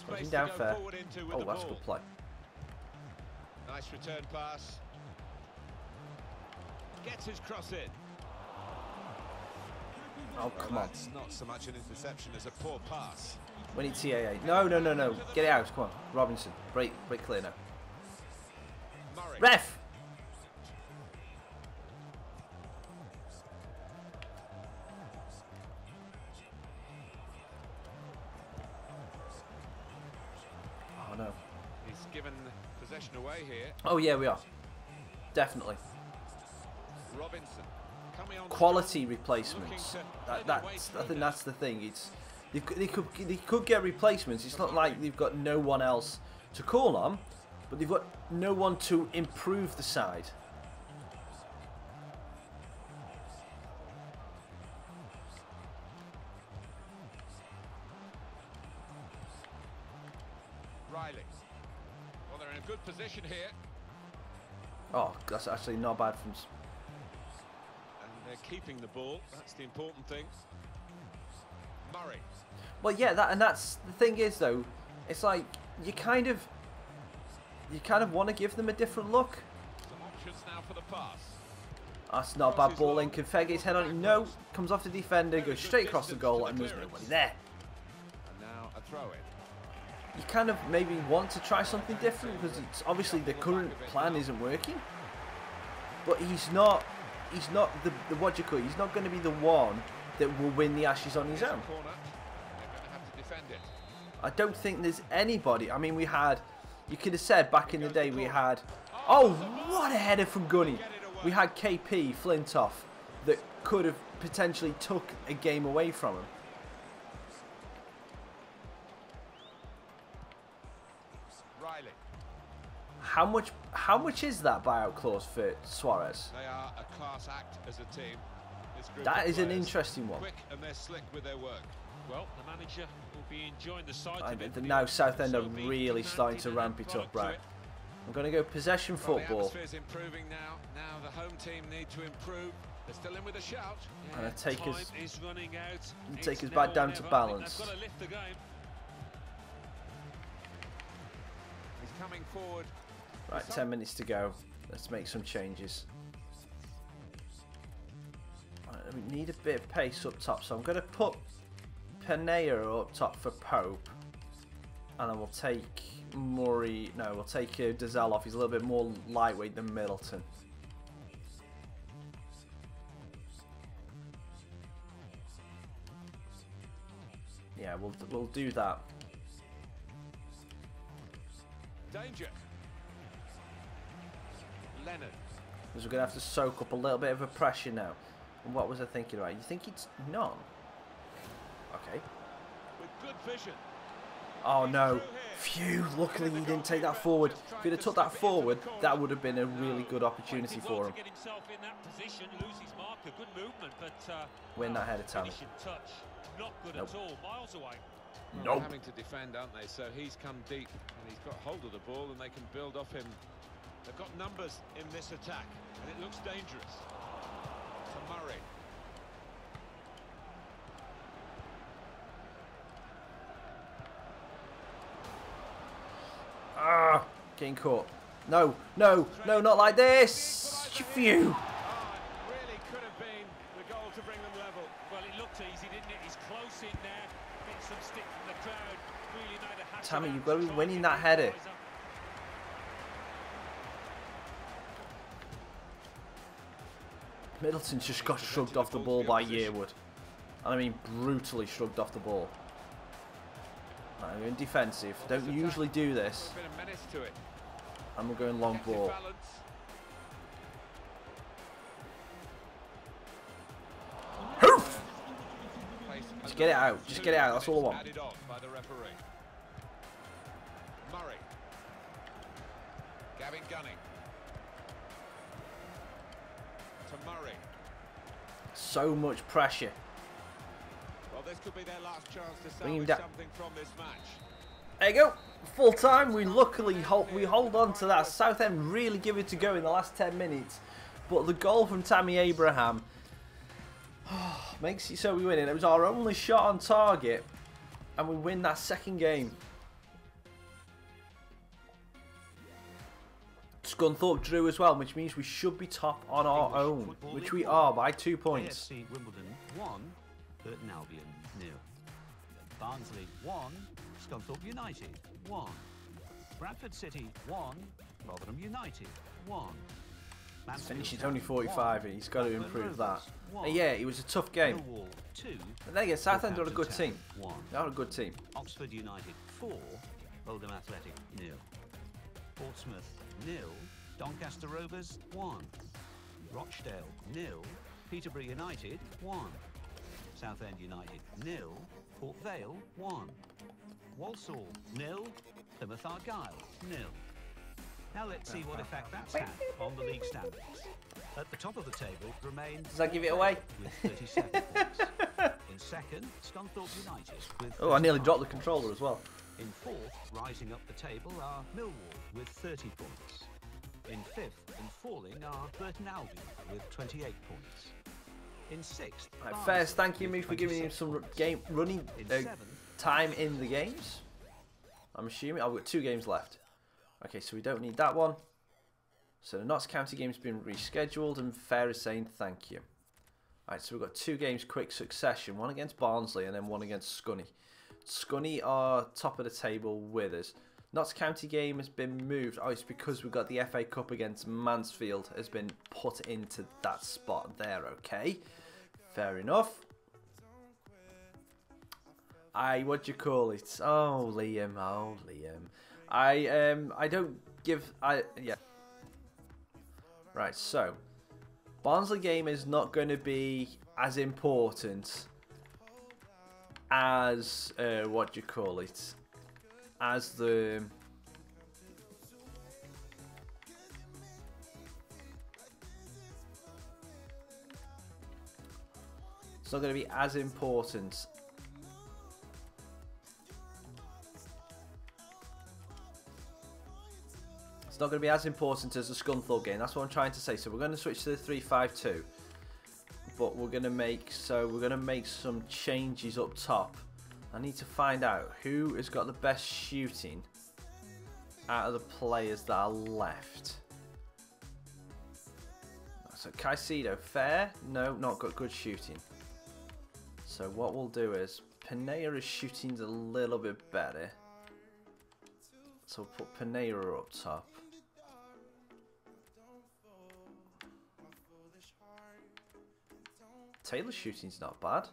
Looking down fair. Oh, that's a good play. Nice return pass. Gets his cross in. Oh, come on. It's not so much an interception as a poor pass. We need TAA. No. Get it out. Come on. Robinson. Break clear now. Murray. Ref! Oh, no. He's given possession away here. Oh, yeah, we are. Definitely. Robinson. Quality replacements. I think that's the thing. It's they could get replacements. It's not like they've got no one else to call on, but they've got no one to improve the side. Riley. Well, they're in a good position here. Oh, that's actually not bad from. They're keeping the ball. That's the important thing. Murray. Well, yeah, that's the thing is though, it's like you kind of want to give them a different look. Some options now for the pass. That's not a bad ball in. Confege's head on it. No, comes off the defender, goes straight across the goal, and there's nobody there. And now a throw in. You kind of maybe want to try something different because it's obviously the current plan isn't working. But he's not the what do you call it? He's not going to be the one that will win the Ashes on his own. I don't think there's anybody. I mean, you could have said back in the day we had, oh, what a header from Gunny. We had KP Flintoff that could have potentially took a game away from him. Riley. How much is that buyout clause for Suarez? They are a class act as a team. That is an interesting one. Quick and they're slick with their work. Well, the manager will be enjoying the sight. Now Southend are really starting to ramp it up, right? I'm going to go possession football. The atmosphere's improving now. Now the home team need to improve. They're still in with a shout. And I take us running out. Take us back down to balance. Got to lift the game. He's coming forward. Right, 10 minutes to go. Let's make some changes. Right, we need a bit of pace up top, so I'm going to put Penea up top for Pope, and I will take Murray. No, we'll take Dazelle off. He's a little bit more lightweight than Middleton. Yeah, we'll do that. Danger. Leonard. Because we're going to have to soak up a little bit of a pressure now. And what was I thinking about? You think it's none? Okay. With good vision. Oh no. Phew, luckily he didn't take that forward. If he'd have took that forward, that would have been a really good opportunity for him. Win that header, Tammy. Nope. Nope. Having to defend, aren't they? So he's come deep and he's got hold of the ball and they can build off him. They've got numbers in this attack and it looks dangerous. To Murray. Ah, getting caught. No, no, no, not like this. Phew. Really could have been the goal to bring them level. Well, it looked easy, didn't it? He's close in there. Get some stick from the crowd. Really made a hat. Tammy, you've got to be winning that header. Middleton's just got shrugged off the ball by Yearwood. And I mean brutally shrugged off the ball. Right, I'm going defensive. Don't usually do this. And we're going long ball. Hoof! Just get it out. Just get it out. That's all I want. Murray. Gavin Gunning. To Murray. So much pressure. Well, this could be their last chance to Bring him salvage down. something from this match. There you go. Full time. We luckily hold on to that. Southend really give it to go in the last 10 minutes. But the goal from Tammy Abraham makes it so we win it. It was our only shot on target. And we win that second game. Scunthorpe drew as well, which means we should be top on our own, which we are by 2 points. AFC Wimbledon 1, Burton Albion 0. Barnsley 1, Scunthorpe United 1. Bradford City 1, Rotherham United 1. Finish is only 45, and he's got to improve that. And yeah, it was a tough game. But then again, Southend are a good team. They are a good team. Oxford United 4, Oldham Athletic 0. Portsmouth 0, Doncaster Rovers 1. Rochdale 0, Peterborough United 1. Southend United 0, Port Vale 1. Walsall 0, Plymouth Argyle 0. Now let's see what effect that's had on the league standings. At the top of the table remains... Does that give it away? With 37 points. In second, Scunthorpe United with... Oh, I nearly dropped the controller as well. In fourth, rising up the table, are Millwall with 30 points. In fifth and falling are Burton Albion with 28 points. In sixth, Right, Fairs, thank you, me, for giving him some game running time in the games. I'm assuming I've got 2 games left. Okay, so we don't need that one. So the Notts County game's been rescheduled, and Fair is saying thank you. Alright, so we've got 2 games quick succession. One against Barnsley and then one against Scunny. Scunny are top of the table with us. Notts County game has been moved. Oh, it's because we've got the FA Cup against Mansfield has been put into that spot there, okay. Fair enough. What do you call it? Oh, Liam. Oh, Liam. I don't give... yeah. Right, so. Barnsley game is not going to be as important as what do you call it, as the it's not going to be as important it's not going to be as important as the Scunthorpe game. That's what I'm trying to say. So we're going to switch to the 3-5-2. But we're gonna make some changes up top. I need to find out who has got the best shooting out of the players that are left. So Caicedo, Fair, no, not got good shooting. So what we'll do is Pereira's shooting's a little bit better. So we'll put Pineda up top. Taylor's shooting's not bad.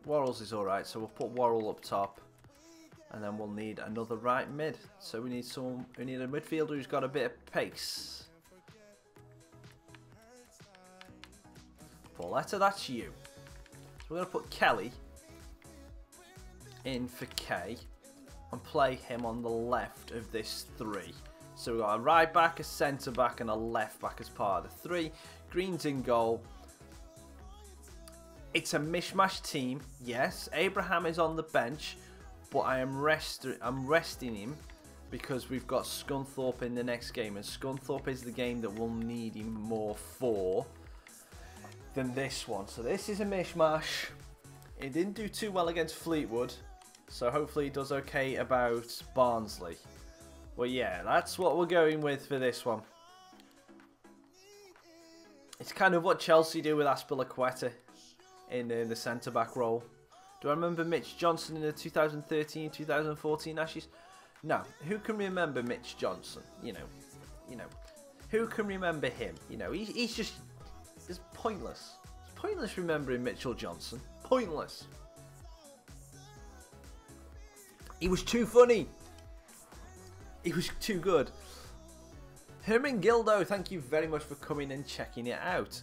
Worrell's is alright, so we'll put Worrell up top. And then we'll need another right mid. So we need a midfielder who's got a bit of pace. Pauletta, that's you. So we're going to put Kelly in for K and play him on the left of this three. So we've got a right back, a centre back and a left back as part of the three. Green's in goal. It's a mishmash team, yes. Abraham is on the bench, but I'm resting him because we've got Scunthorpe in the next game, and Scunthorpe is the game that we'll need him more for than this one. So this is a mishmash. He didn't do too well against Fleetwood, so hopefully he does okay about Barnsley. Well, yeah, that's what we're going with for this one. It's kind of what Chelsea do with Aspilicueta in the centre-back role. Do I remember Mitch Johnson in the 2013-2014 Ashes? No. Who can remember Mitch Johnson? You know, who can remember him? You know, he's just, it's pointless. It's pointless remembering Mitchell Johnson. Pointless. He was too funny. He was too good. Herman Gildo, thank you very much for coming and checking it out.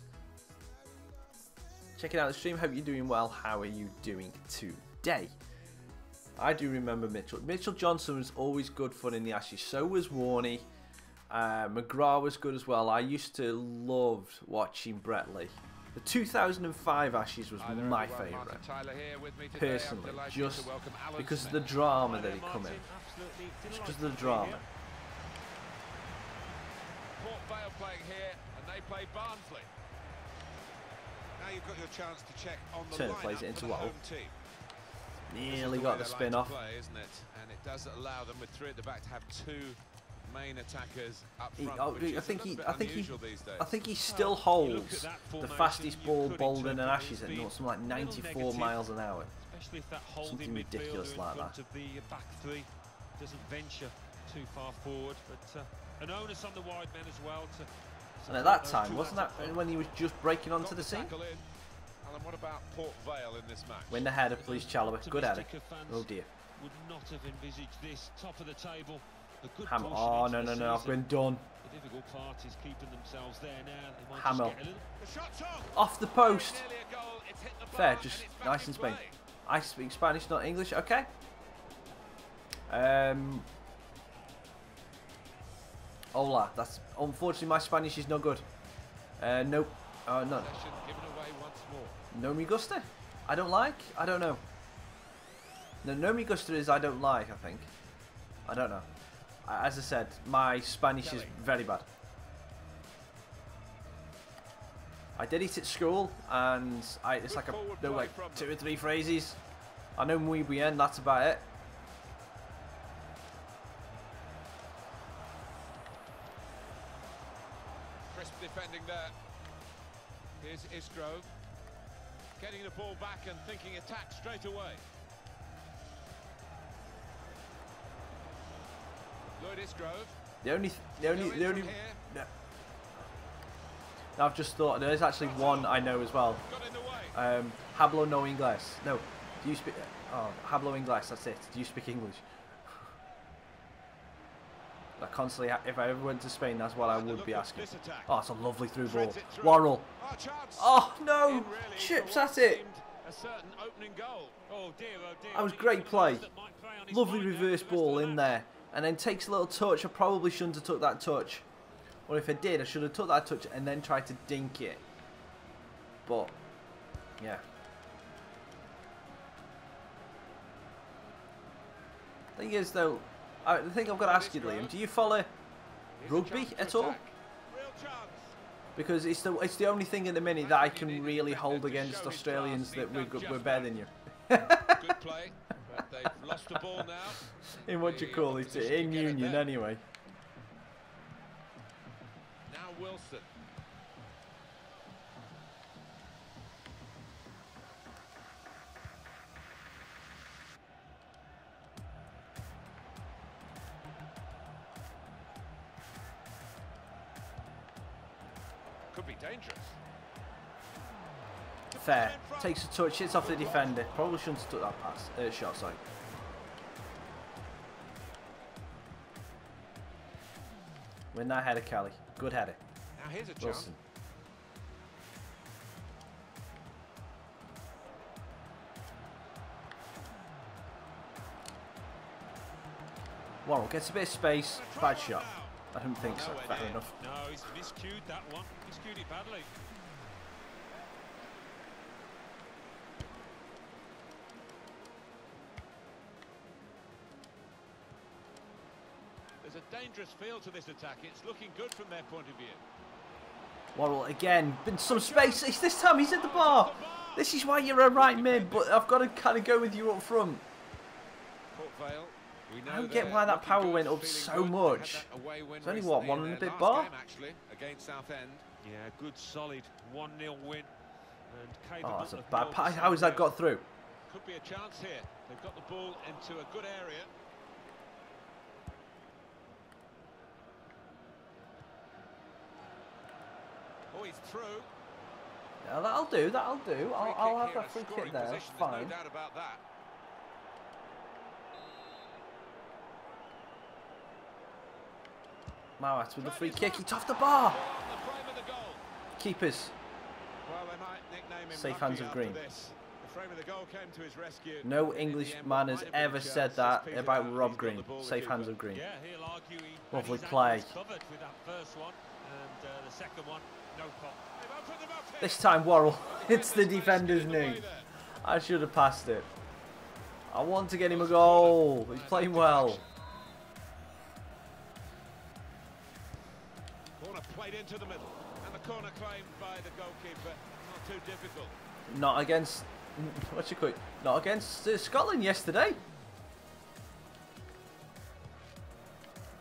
Checking out the stream. Hope you're doing well. How are you doing today? I do remember Mitchell. Mitchell Johnson was always good fun in the Ashes. So was Warney. McGrath was good as well. I used to love watching Brett Lee. The 2005 Ashes was my favourite. Personally. Just because of the drama that he come in. Just because of the drama. Port Vale playing here, and they play Barnsley. Now you've got your chance to check on the Turner plays it into home Wall. team. Nearly got the spin off. Play, isn't it? And it does allow them with three at the back to have two main attackers up front. I think he still holds the fastest ball bowled in an Ashes at something like 94 miles an hour. Especially if that holding Something ridiculous midfielder like in front that. of the back three doesn't venture too far forward, but an onus on the wide men as well to. And at that time, wasn't that when he was just breaking onto the scene? Alan, what about Port Vale in this match? Win the header, please, Chalobah. Good header. Oh dear. Would not have envisaged this top of the table. Hammer. Oh no, I've been done. The difficult part is keeping themselves there now. They might Hammer. just get a little... Off the post. Fair, just nice and Spain. I speak Spanish, not English. Okay. Hola. That's unfortunately my Spanish is no good. Nope. No. No me gusta. I don't like. I don't know. No me gusta is I don't like. I think. I don't know. As I said, my Spanish is very bad. I did it at school, and it's like there were like 2 or 3 phrases. I know muy bien, that's about it. Crisp defending there. Here's Isgrove. Getting the ball back and thinking attack straight away. Lloyd Isgrove. The only no. I've just thought there is actually one I know as well. Hablo no inglés. No. Do you speak? Oh, hablo inglés. That's it. Do you speak English? Like constantly, if I ever went to Spain, that's what I would be asking. Oh, it's a lovely through ball. Worrell. Oh no! Chips at it. That was great play. Lovely reverse ball in there. And then takes a little touch. I probably shouldn't have took that touch. Or if I did, I should have took that touch and then tried to dink it. But, yeah. Thing is, though, the thing I've got to ask you, Liam, do you follow rugby at all? Because it's the only thing in the minute that I can really hold against Australians that we're better than you. Good play. But they've lost the ball now. In what you call it, in union anyway. Now Wilson. Could be dangerous. Fair. Takes a touch, hits off the defender. Probably shouldn't have took that pass. Shot, sorry. Win that header, Kelly. Good header. Now here's a chance. Wilson. Worrell gets a bit of space. Bad shot. I don't think so. Fair enough. No, he's miscued that one. Miscued it badly. There's a dangerous feel to this attack. It's looking good from their point of view. Worrell again. Been some space. It's this time he's at the bar. This is why you're a right mid, but I've got to kind of go with you up front. Vale, I don't get why that power went up so much. It's only what, 1 and a bit bar? Actually, against Southend. Yeah, good solid 1-0 win. And oh, that's a bad pass. How has that got through? Could be a chance here. They've got the ball into a good area. Oh, he's through. Yeah, that'll do. That'll do. I'll have that free kick there. That's fine. No doubt about that. Mawat with the free kick. He's off the bar. Keepers. Well, they might nickname him Safe hands of green. The frame of the goal came to his rescue. No Englishman has ever said that about Rob Green. Safe hands of green. Yeah, he'll argue Lovely play. Covered with that first one, and the second one, no pop. This time Worrell hits the defender's knee. I should have passed it. I want to get him a goal. He's playing well. Corner played into the middle, and the corner claimed by the goalkeeper. Not too difficult. Not against, what's your quick? Not against Scotland yesterday.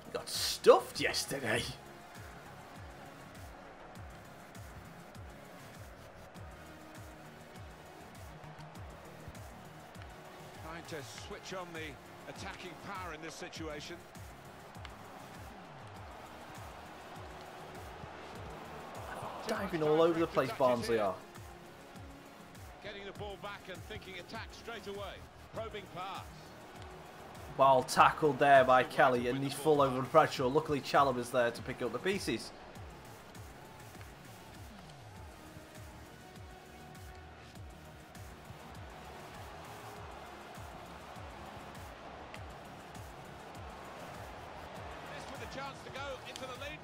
He got stuffed yesterday. Trying to switch on the attacking power in this situation. Diving all over the place, Barnsley are. Getting the ball back and thinking attack straight away. Probing pass. Well tackled there by Kelly, and he's full over Bradshaw. Luckily Chalobah's there to pick up the pieces.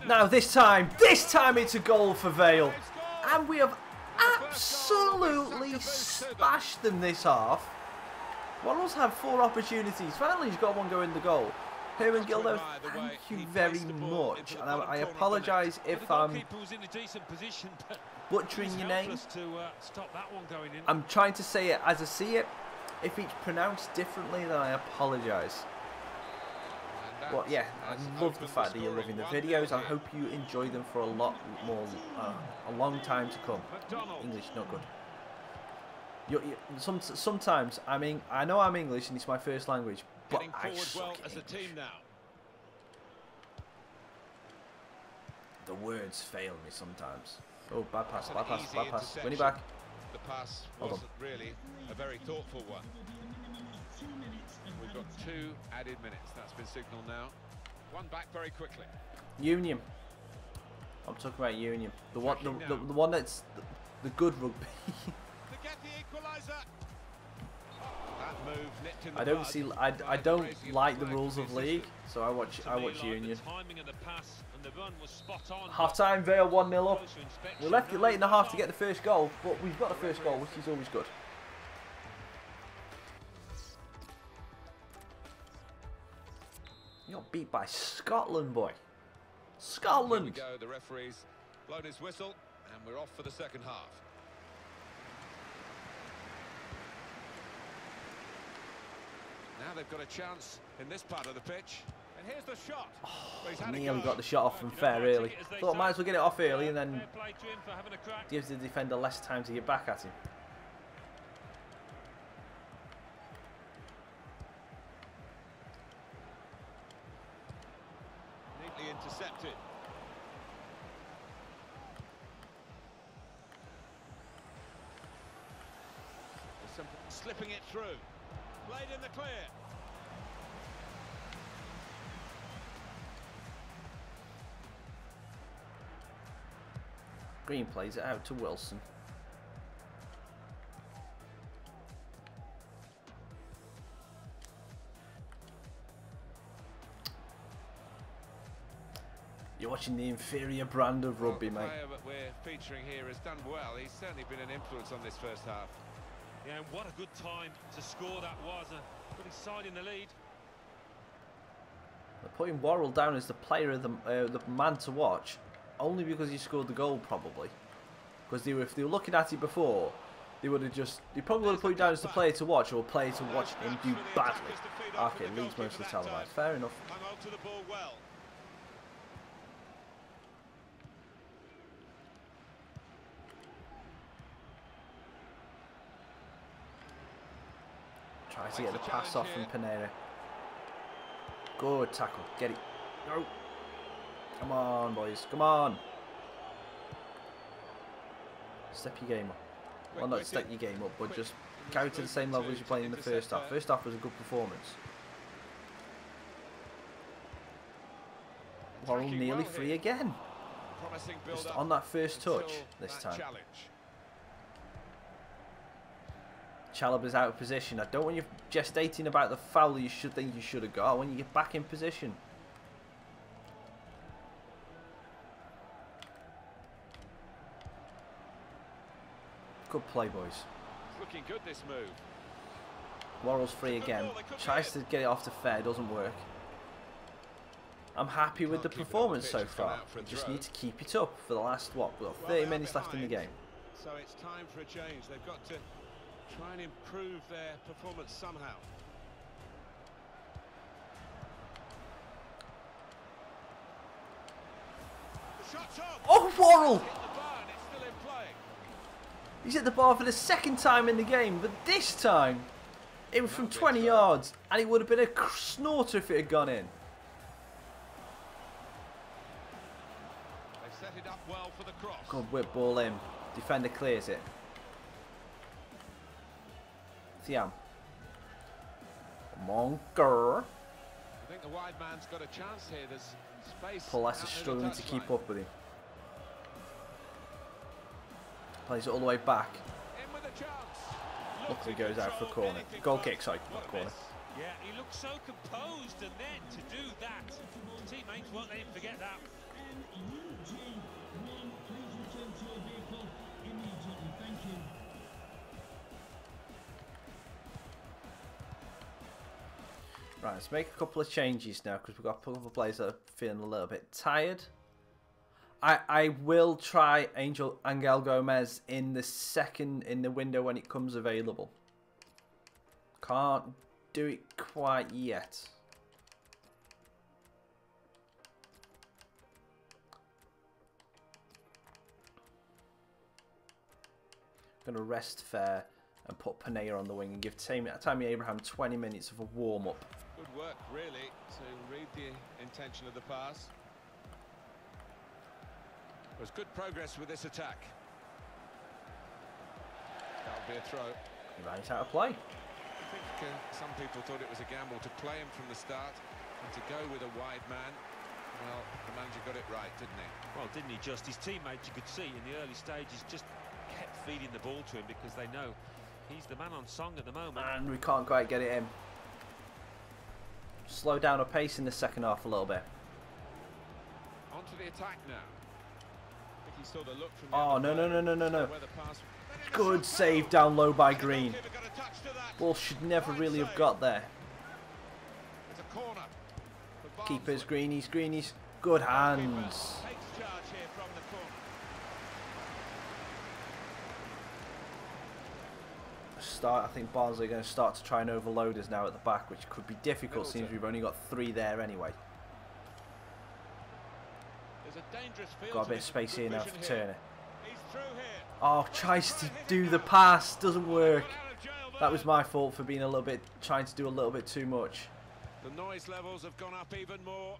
Now this time it's a goal for Vale. And we have absolutely smashed them this half. Worrell's had 4 opportunities. Finally he's got one go in the goal. Herman Gildo, thank you very much. And I apologise if I'm butchering your name. I'm trying to say it as I see it. If it's pronounced differently, then I apologise. Well, yeah, I love the fact that you're loving the videos. I hope you enjoy them for a lot more, a long time to come. English, not good. Sometimes, I know I'm English and it's my first language, but I suck at English. The words fail me sometimes. Oh, bad pass, bad pass, bad pass. Win it back. The pass wasn't really a very thoughtful one. We've got 2 added minutes. That's been signalled now. One back very quickly. Union. I'm talking about Union. The one that's the good rugby. To get the equaliser. That move nipped in the I don't bud. see. I don't like the rules of league, so I watch Union. Half time, Vale 1-0 up. We left it late in the half to get the first goal, but we've got the first goal, which is always good. You got beat by Scotland, boy. Scotland. Here we go. The referee's blown his whistle, and we're off for the second half. Now they've got a chance in this part of the pitch. And here's the shot. Oh, nearly got the shot off from fair early. Thought might as well get it off early and then gives the defender less time to get back at him. Neatly intercepted. Slipping it through. Played in the clear. Green plays it out to Wilson. You're watching the inferior brand of rugby, mate. The player that we're featuring here has done well. He's certainly been an influence on this first half. Yeah, and what a good time to score that was. Put his side in the lead. They're putting Worrell down as the player of the man to watch, only because he scored the goal, probably. Because if they were looking at it before, they probably would have put him down as the player to watch, or player to watch him do badly. Okay, leads mostly televised. Fair enough. Hung on to the ball well. Tries to get the pass off from Pineda. Good tackle. Get it. No. Come on, boys. Come on. Step your game up. Well, not step your game up, but just carry to the same level as you're playing in the first half. First half was a good performance. Worrell nearly free again. Just on that first touch this time. Chalobah's out of position. I don't want you gestating about the foul you should think you should have got. I want you to get back in position. Good play, boys. It's looking good, this move. Worrell's free again. Tries to get it off to fair. Doesn't work. I'm happy with the performance so far. We just need to keep it up for the last, what, we've got 30 minutes left in the game. So it's time for a change. They've got to try and improve their performance somehow. The shot's on. Oh, Worrell! Hit the bar and it's still in play. He's hit the bar for the second time in the game, but this time it was from 20 yards, and it would have been a snorter if it had gone in. They've set it up well for the cross. Good whip ball in. Defender clears it. Thiam. Monker. I think the wide man's got a chance here. There's space. Paulus is struggling to keep up with him. Plays it all the way back. In with a chance. Luckily goes out for a corner. Goal kick, sorry, not corner. Yeah, he looked so composed, and then to do that, teammates won't let him forget that. Right, let's make a couple of changes now because we've got a couple of players that are feeling a little bit tired. I will try Angel Gomez in the window when it comes available. Can't do it quite yet. Going to rest Fair and put Panea on the wing and give Tammy Abraham 20 minutes of a warm-up. Good work, really, to read the intention of the pass. There's good progress with this attack. That'll be a throw. He ran it out of play. I think some people thought it was a gamble to play him from the start and to go with a wide man. Well, the manager got it right, didn't he? Well, didn't he just? His teammates, you could see in the early stages, just kept feeding the ball to him because they know he's the man on song at the moment. And we can't quite get it in. Slow down our pace in the second half a little bit. On to the attack now. I think he saw the look from the Oh, no. Good save down low by Green. Ball should never really have got there. It's a corner. Keepers, Greenies. Good hands. Takes charge here from the corner. I think Barnsley are going to start to try and overload us now at the back, which could be difficult since we've only got 3 there anyway. There's a dangerous field. Got a bit of space here now for Turner. He's through here. Oh, tries to do the pass, doesn't work. That was my fault for being trying to do a little bit too much. The noise levels have gone up even more,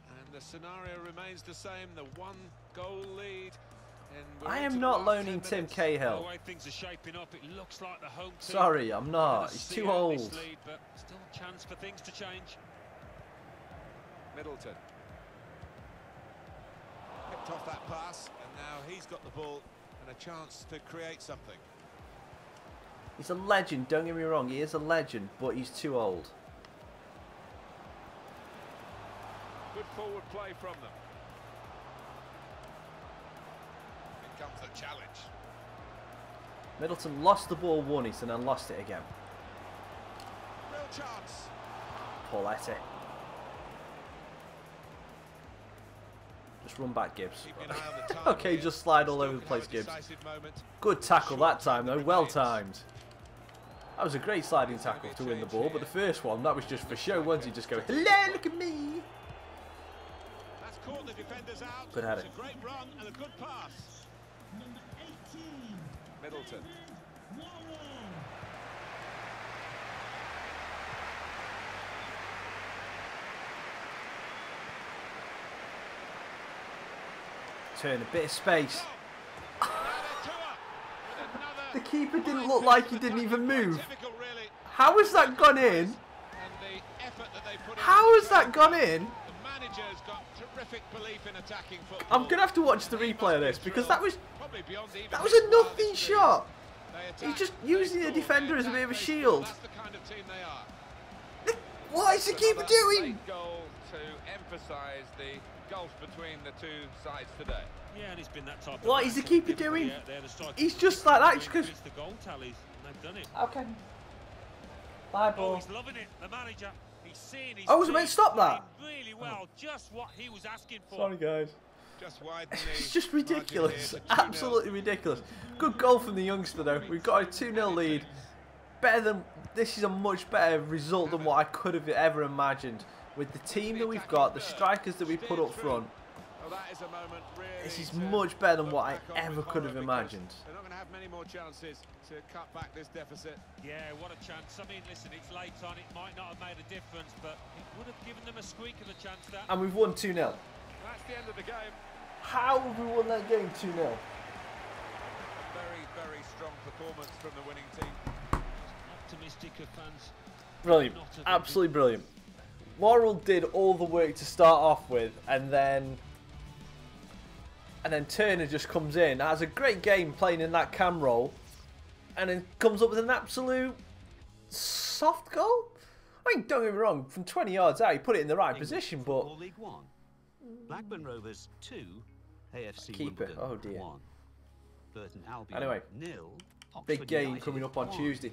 and the scenario remains the same. The 1-goal lead in we're I into am the not last loaning 10 Tim minutes. Cahill. The way things are shaping up, it looks like the home team. Sorry, I'm not. Gonna He's see too out this old. lead, but still a chance for things to change. Middleton. Picked off that pass, and now he's got the ball and a chance to create something. He's a legend, don't get me wrong. He is a legend, but he's too old. Good forward play from them. Here comes the challenge. Middleton lost the ball once and then lost it again. Real chance. Pauletti. Just run back, Gibbs. Keeping an eye on the time Okay, here. just slide all Still over the can place, have a Gibbs. decisive moment. Good tackle Short that time, though. time Well remains. timed. That was a great sliding tackle to win the ball, but the first one, that was just for show. Once he just go, hello, look at me. That's caught the defenders out. Good header. It's a great run and a good pass. Middleton. Turn a bit of space. Now they're two up with another The keeper didn't fine look like he finish. didn't The even defence move. were typical, really. How has that gone in? And the effort that they put in How to has that try- gone in? The manager's got terrific belief in attacking football. I'm gonna have to watch the And he replay of must this be because thrilled, that was probably beyond even that was his a nothing wildest shot. dreams. They He's attack, just they using the score, defender they as a bit attack, of a they score. shield. That's the kind of team they are. What is the keeper doing? Late goal to emphasise the gulf between the two sides today. Yeah, and it's been that type of What is the match. keeper Everybody doing? out there, the strikers He's are just like that, just doing 'cause- against the goal tallies, and they've done it. Okay. Bye, Oh, ball. he's loving it. The manager, he's seeing his Oh, was it team meant to stop that? playing really well. Just what he was asking for. Sorry, guys. Just wide It's just ridiculous. Absolutely ridiculous. Good goal from the youngster, though. We've got a 2-0 lead. Better than this is a much better result than what I could have ever imagined. With the team that we've got, the strikers that we put up front, Well, that is a moment really this is to much better than look what I back on ever with could have horror imagined. because They're not going to have many more chances to cut back this deficit. Yeah, what a chance. I mean, listen, it's late on. It might not have made a difference, but it would have given them a squeak of a chance there. And we've won 2-0. That's the end of the game. How have we won that game 2-0? A very, very strong performance from the winning team. Optimistic of fans. Brilliant. Not a- Absolutely brilliant. Worrell did all the work to start off with, and then Turner just comes in, has a great game playing in that cam role, and then comes up with an absolute soft goal. I mean, don't get me wrong, from 20 yards out, he put it in the right English position, Football but League 1. Blackburn Rovers 2, AFC Keeper, Wimbledon oh dear. 1. Burton Albion Anyway, 0. big Oxford game United coming up on 1. Tuesday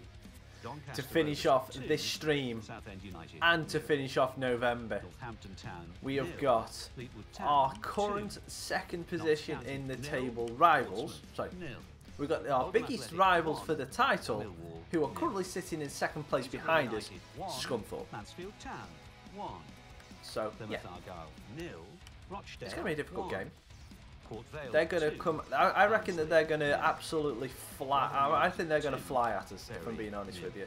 Doncaster to finish Rovers off 2, this stream Southend United and to 0. finish off November. Northampton Town We have 0. got Fleetwood Town our 2. current second Notts position County in the 0. table rivals. Portsmouth Sorry, 0. we've got our Oldham biggest Athletic rivals 1. for the title, Millwall who are 0. currently sitting in second place behind us, United 1. Scunthorpe. Mansfield Town 1. So, yeah, Plymouth Argyle 0. Rochdale it's going to be a difficult 1. game. Port Vale They're going to 2. come. I reckon that they're going to absolutely fly. I think they're going to fly at us, if I'm Very being honest with you.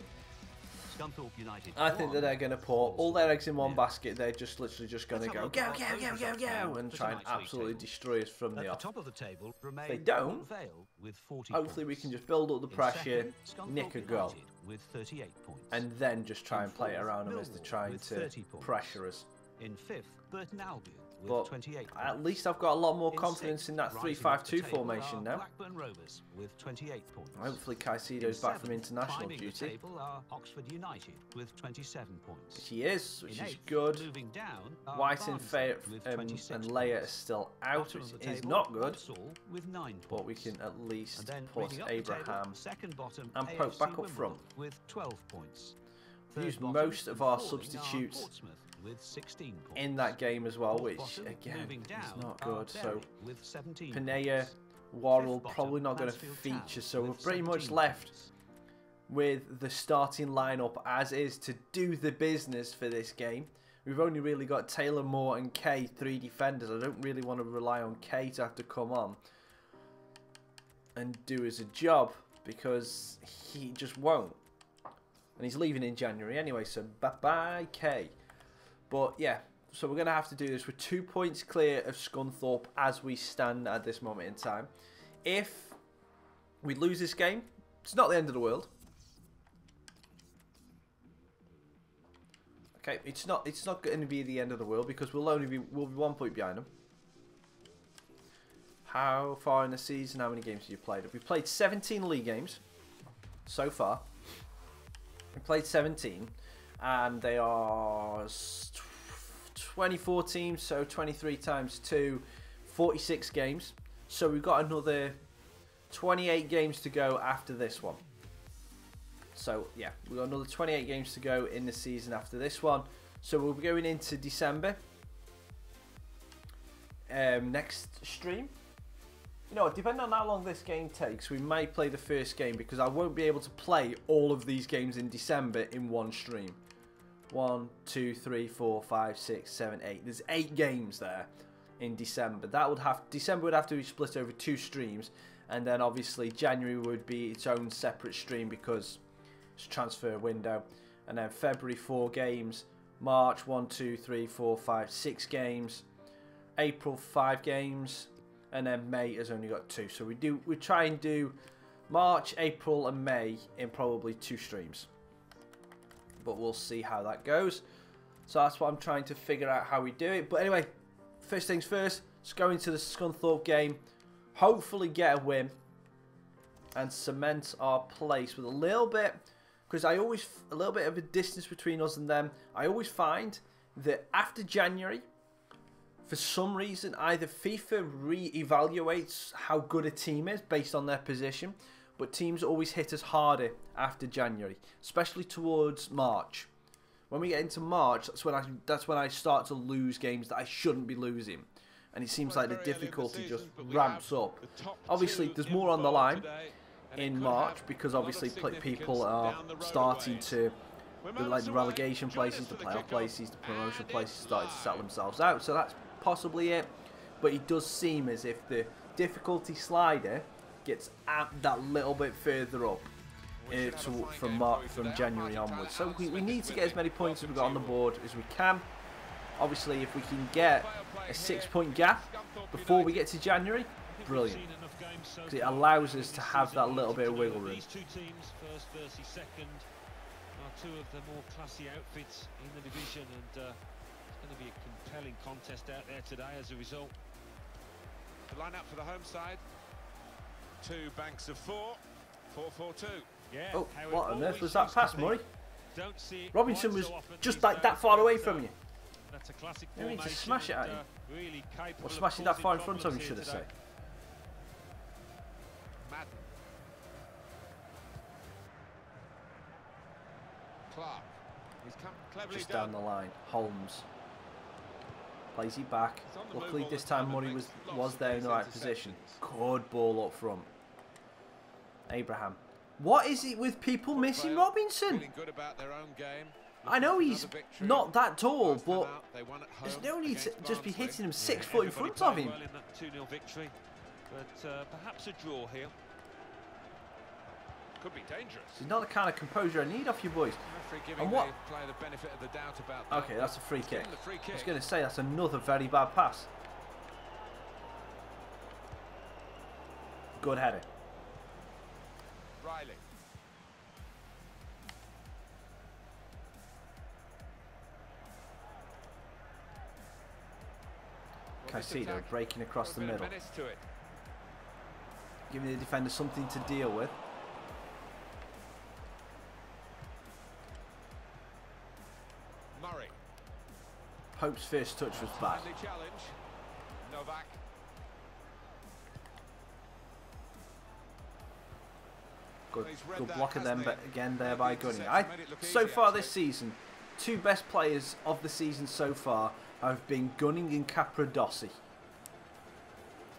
Scunthorpe United I think that 1. they're going to put all their eggs in one Yeah. basket. They're just literally just going to Let's go, have a go, look go, at go, our go, overall go, and for try and tonight's league absolutely table. destroy us from At the the off. top of the table remain they don't, Port Vale with 40 Hopefully we points. can just build up the In pressure, second, nick a Scunthorpe goal, United with 38 points. and then just try In and play it fourth, around them as they're Millwall trying with to 30 points. pressure us. In fifth, Burton Albion with But 28 at points. least I've got a lot more In confidence sixth, in that rising 3-5-2 up the table formation are now. Blackburn Rovers with 28 points. Hopefully In Caicedo's back from seventh, international climbing the duty. table are Oxford United with 27 points. He is, which In is eighth, good. Moving down are White and Barnsley with and 26 Leia are points. still out, Bottom which of the is table, not good. Walsall with 9 points. But we can at And least then put moving up the table, Abraham second bottom, and Pope AFC back up Wimbledon front. with 12 points. We Third used bottom most and of our falling are substitutes Portsmouth with 16 points. in that game as well, Fourth which bottom, again moving is down, not are good. So Bury with 17 Pinea, points. Worrell Fifth bottom, probably not going to Mansfield feature, Town so we're with pretty much 17 left points. with the starting lineup as is to do the business for this game. We've only really got Taylor, Moore and Kay, 3 defenders. I don't really want to rely on Kay to have to come on and do us a job because he just won't. And he's leaving in January anyway, so bye-bye, Kay. But yeah, so we're going to have to do this. We're 2 points clear of Scunthorpe as we stand at this moment in time. If we lose this game, it's not the end of the world. Okay, it's not going to be the end of the world because we'll be 1 point behind them. How far in the season? How many games have you played? We've played 17 league games so far. We played 17, and they are 24 teams, so 23 times 2, 46 games. So we've got another 28 games to go after this one. So, yeah, we've got another 28 games to go in the season after this one. So, we'll be going into December. Next stream. You know, depending on how long this game takes, we might play the first game because I won't be able to play all of these games in December in one stream. 1, 2, 3, 4, 5, 6, 7, 8. There's 8 games there in December. December would have to be split over 2 streams. And then, obviously, January would be its own separate stream because transfer window, and then February 4 games, March 1, 2, 3, 4, 5, 6 games, April 5 games, and then May has only got 2. So we try and do March, April, and May in probably 2 streams, but we'll see how that goes. So that's what I'm trying to figure out how we do it. But anyway, first things first, let's go into the Scunthorpe game, hopefully get a win, and cement our place with a little bit. Because a little bit of a distance between us and them. I always find that after January, for some reason, either FIFA re-evaluates how good a team is based on their position, but teams always hit us harder after January, especially towards March. When we get into March, that's when I start to lose games that I shouldn't be losing, and it seems like the difficulty just ramps up. Obviously, there's more on the line in March because obviously people are starting to, like the relegation places, the playoff places, the promotion places starting to settle themselves out, so that's possibly it. But it does seem as if the difficulty slider gets that little bit further up from January onwards. So we need to get as many points as we've got on the board as we can. Obviously, if we can get a 6-point gap before we get to January, brilliant. Because it allows us to have that little bit of wiggle room. These two teams, first versus second, are 2 of the more classy outfits in the division, and it's going to be a compelling contest out there today as a result. The line up for the home side. 2 banks of 4, 4-4-2. Yeah. Oh, what on earth was that pass, Murray? Don't see it Robinson was so often just these like that days, far away but, from you. That's a classic You need to formation smash it at and, him. really capable Or smash it of that far in causing front of him, problems should I here say. today. Madden. Clark. He's come cleverly Just done. down the line. Holmes plays it back. He's on the Luckily move all this the time time and Murray makes was lots of there in these the right position. interceptions. Good ball up front. Abraham. What is it with people missing Vale Robinson? feeling good about their own game. I know Looking for he's another victory. not that tall, Last time but out, they won at there's home no need to against just be Barnsley. hitting him 6 foot in Everybody front of played him. well in that 2-0 victory, but perhaps a draw here. Could be dangerous. It's not the kind of composure I need off you boys. Referee giving And what? the player the benefit of the doubt about that. Okay, that's a free kick. Given the free I kick. was going to say that's another very bad pass. Good header. Riley. Caicedo breaking across the Got a bit middle, of menace to it. giving the defender something to deal with. Murray. Pope's first touch was bad. Timely challenge. Novak. Good, He's read good that, block of them, hasn't but he? again there Made by the Gunning. interception, made it look So easy, far this actually. season, 2 best players of the season so far have been Gunning and Capradossi.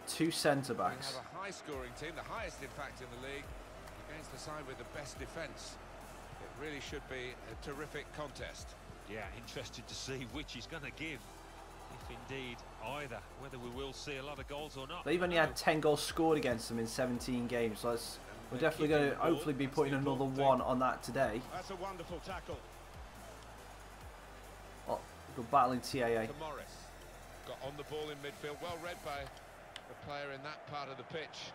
2 centre We backs. have a high-scoring team, the highest in fact in the league, against the side with the best defence. It really should be a terrific contest. Yeah, interested to see which he's going to give, if indeed either. Whether we will see a lot of goals or not. They've only had 10 goals scored against them in 17 games, so we're definitely going to hopefully be putting another one on that today. That's a wonderful tackle. Oh, good battle in TAA. To Morris. Got on the ball in midfield, well read by the player in that part of the pitch.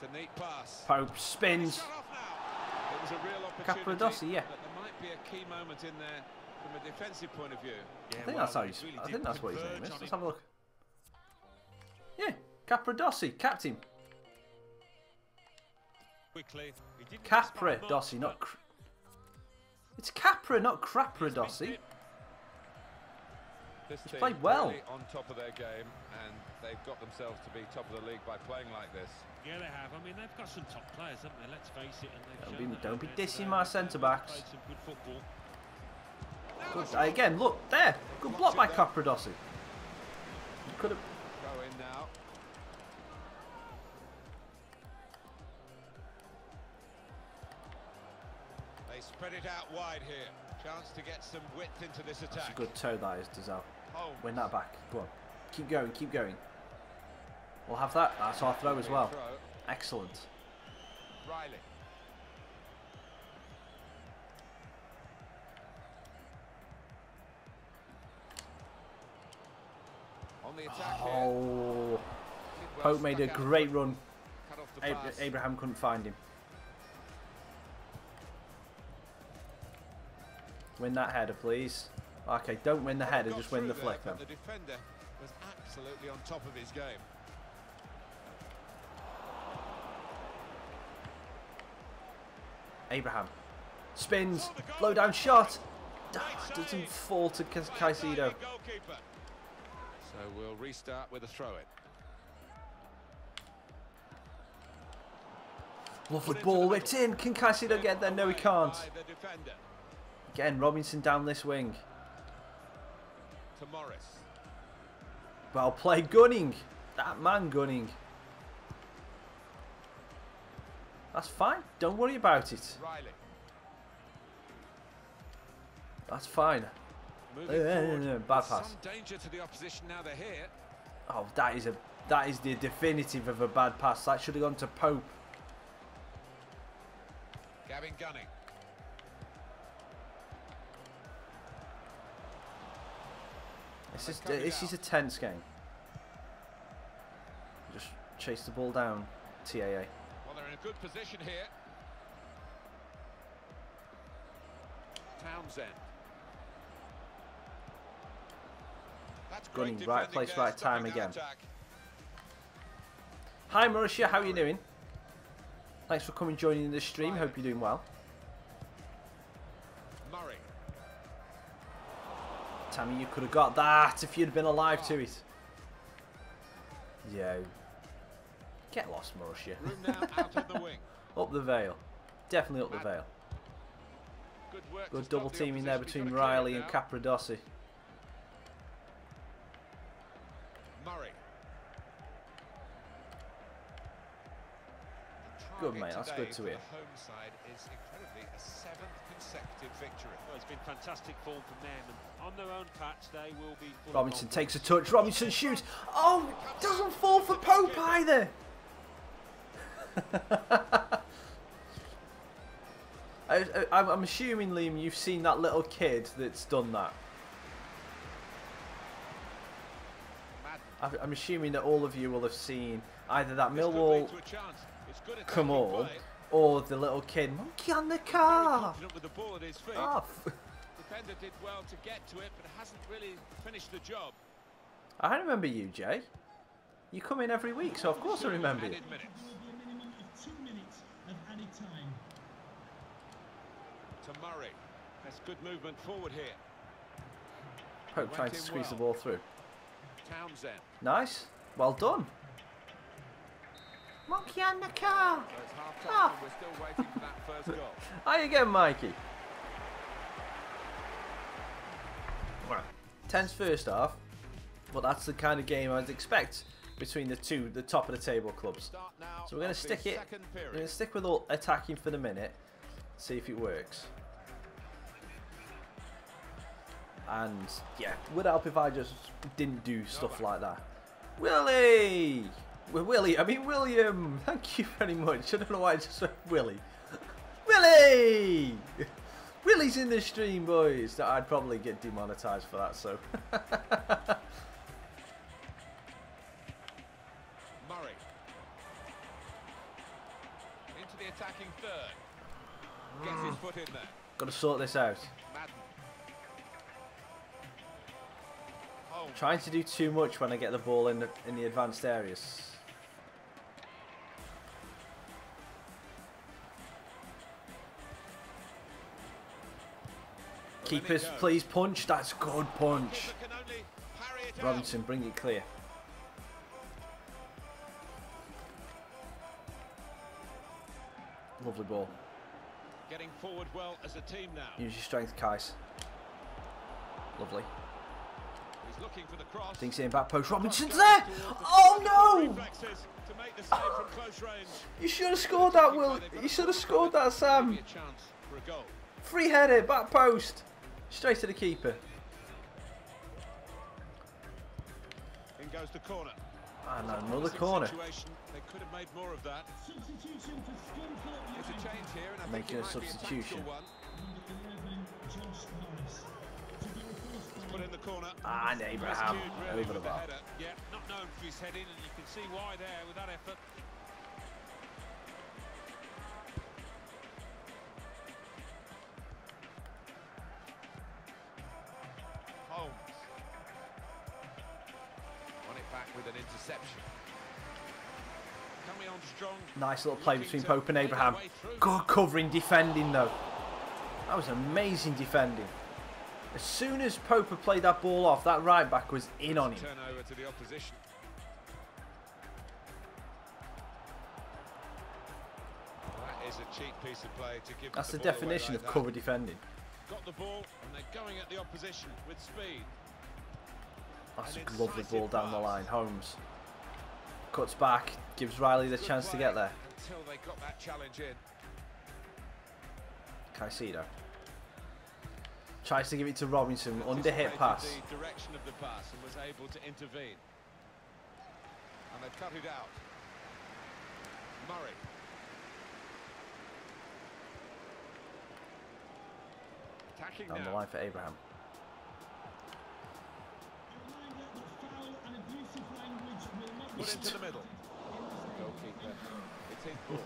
It's a neat pass. Pope spins. Shut off now. It was a real opportunity. Capradossi, yeah. But there might be a key moment in there from a defensive point of view. Yeah, I think that's how he's. I think that's what his name is. Let's have a look. Yeah, Capradossi, captain. Quickly. Capradossi, not. It's Capra, not Crapradossi. This He's team played well. really on top of their game, and they've got themselves to be top of the league by playing like this. Yeah, they have. I mean, they've got some top players, haven't they? Let's face it. And Don't be dissing my centre backs. Played some good football. Good. Again, look there. Good block by Capradossi. Could have. Go in now. They spread it out wide here. Chance to get some width into this attack. That's a good toe, that is, Dazal. Holmes. Win that back. Go on. Keep going, keep going. We'll have that. That's our throw as well. Throw. Excellent. Riley. On the attack here. Oh. Did well, Pope made a stuck out great front. run. Cut off the pass. Abraham couldn't find him. Win that header, please. Okay, don't win the Well, header, got just win the through there, flick then. but the defender was absolutely on top of his game. Abraham. Spins. Blow down shot. Doesn't fall to Caicedo. Goalkeeper. So we'll restart with a throw-in. Lovely ball whipped in. Can Caicedo get there? No, he can't. By the defender. Again, Robinson down this wing. To Morris. Well played, Gunning. That man Gunning. That's fine. Don't worry about it. Riley. That's fine. Moving forward. Bad pass. Some danger to the opposition now they're here. Oh, that is the definitive of a bad pass. That should have gone to Pope. Gavin Gunning. This is a tense game. Just chase the ball down, TAA. Well, they're in a good position here. Townsend. That's great Gunning, right defending place, there, right time stopping that again. attack. Hi Mauricia, how are you doing? Thanks for coming joining the stream. Hope you're doing well. Murray. Tammy, you could have got that if you'd been alive to it. Yeah. Get lost, Mauricia. Room now out of the wing. Up the Vale. Definitely up the Vale. Good work. to Good stop double the teaming there opposition. between He's gotta clear Riley it and now. Capradossi. Murray. The Good, target mate, that's today good to for hear. The home side is incredibly a 7th consecutive victory. Well, it's been fantastic form from them, and on their own patch, they will be full of Robinson confidence. takes a touch. Robinson shoots. Oh, doesn't fall for Pope either. I'm assuming, Liam, you've seen that little kid that's done that. I'm assuming that all of you will have seen either that This could Millwall lead to a chance. It's good attacking come all play. or the little kid monkey on the Very car. confident with the ball at his feet. Off. Defender did well to get to it, but hasn't really finished the job. I remember you, Jay. You come in every week, so of course I remember you. Added minutes. There will be a minimum of 2 minutes of added time. To Murray. That's good movement forward here. Pope Went trying to in squeeze well. the ball through. Townsend. Nice. Well done. Monkey on the car. So it's half Ah. time and we're still waiting for that first goal. How you getting, Mikey? Right. Tense first half, but that's the kind of game I'd expect between the top of the table clubs. Start now So we're going of to the stick it. second We're period. going to stick with all attacking for the minute. See if it works. And yeah, would help if I just didn't do stuff like that. Willie! I mean William! Thank you very much. I don't know why I just said Willie. Willie! Willie's in the stream, boys. I'd probably get demonetized for that, so. Murray. Put in there. Got to sort this out. Madden. Oh, Trying to do too much when I get the ball in the advanced areas. Keepers, please punch. That's good punch. can only parry it out. Robinson, bring it clear. Lovely ball. Getting forward well as a team now. Use your strength, Kais. Lovely. He's looking for the cross. Thinks in back post. Robinson's there! Oh no! Reflexes to make the save from close range. You should have scored that, Will. You should have scored that, Sam. Maybe a chance for a goal. Free header, back post. Straight to the keeper. In goes the corner. And another corner. Situation. They could have made more of that. Substitution for Scunthorpe It's a change here, and I Making think a it might be substitution. tactical one. number 11, Josh Morris. To be replaced It's by put in the corner. Ah, and Abraham. Rescued, really, Over the with the bar. header. Yeah, not known for his heading, and you can see why there with that effort. Holmes. Won it back with an interception. Coming on strong. Nice little play Looking between to Pope and make Abraham. their way through. Good covering, defending though. That was amazing defending. As soon as Pope had played that ball off, that right back was in on him. Turn over to the opposition. That is a cheap piece of play to give. That's the ball away definition like of that. cover defending. Got the ball and they're going at the opposition with speed. That's An a lovely incisive ball down the pass. line. Holmes cuts back, gives Riley the Good chance to play get there. until they got that challenge in. Caicedo tries to give it to Robinson, under hit Anticipated pass. the direction of the pass and was able to intervene. And they've cut it out. Murray. Attacking Down the now. line for Abraham. a reminder that foul and abusive language will not be Put into the middle. Goalkeeper. It's his ball.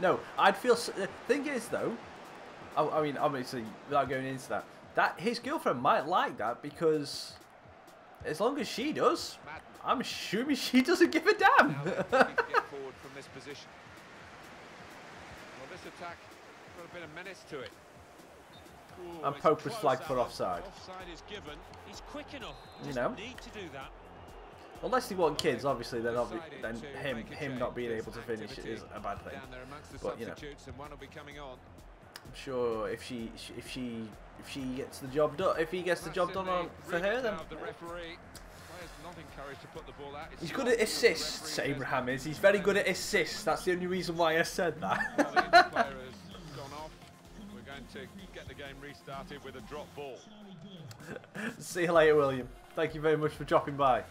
No, I'd feel. The thing is, though, I mean, obviously, without going into that, his girlfriend might like that because as long as she does, Madden. I'm assuming she doesn't give a damn. Now they're looking to get forward from this position. Well, this attack got a bit of menace to it. Ooh, And it's Pope was close, flagged for Alan. offside. Offside is given. He's quick enough. You Doesn't know. need to do that. Unless they want kids, obviously, then Decided then to him make a him change. not being This able to finish activity is a bad thing. Down there amongst the But, you know. substitutes, and one will be coming on. I'm sure if she gets the job done, if he gets the job done on for her, then The referee. Players not encouraged to put the ball out. It's he's good not at because the assists. referee Abraham says- is. He's very good at assists. That's the only reason why I said that. Well, the player has gone off. We're going to get the game restarted with a drop ball. See you later, William. Thank you very much for dropping by.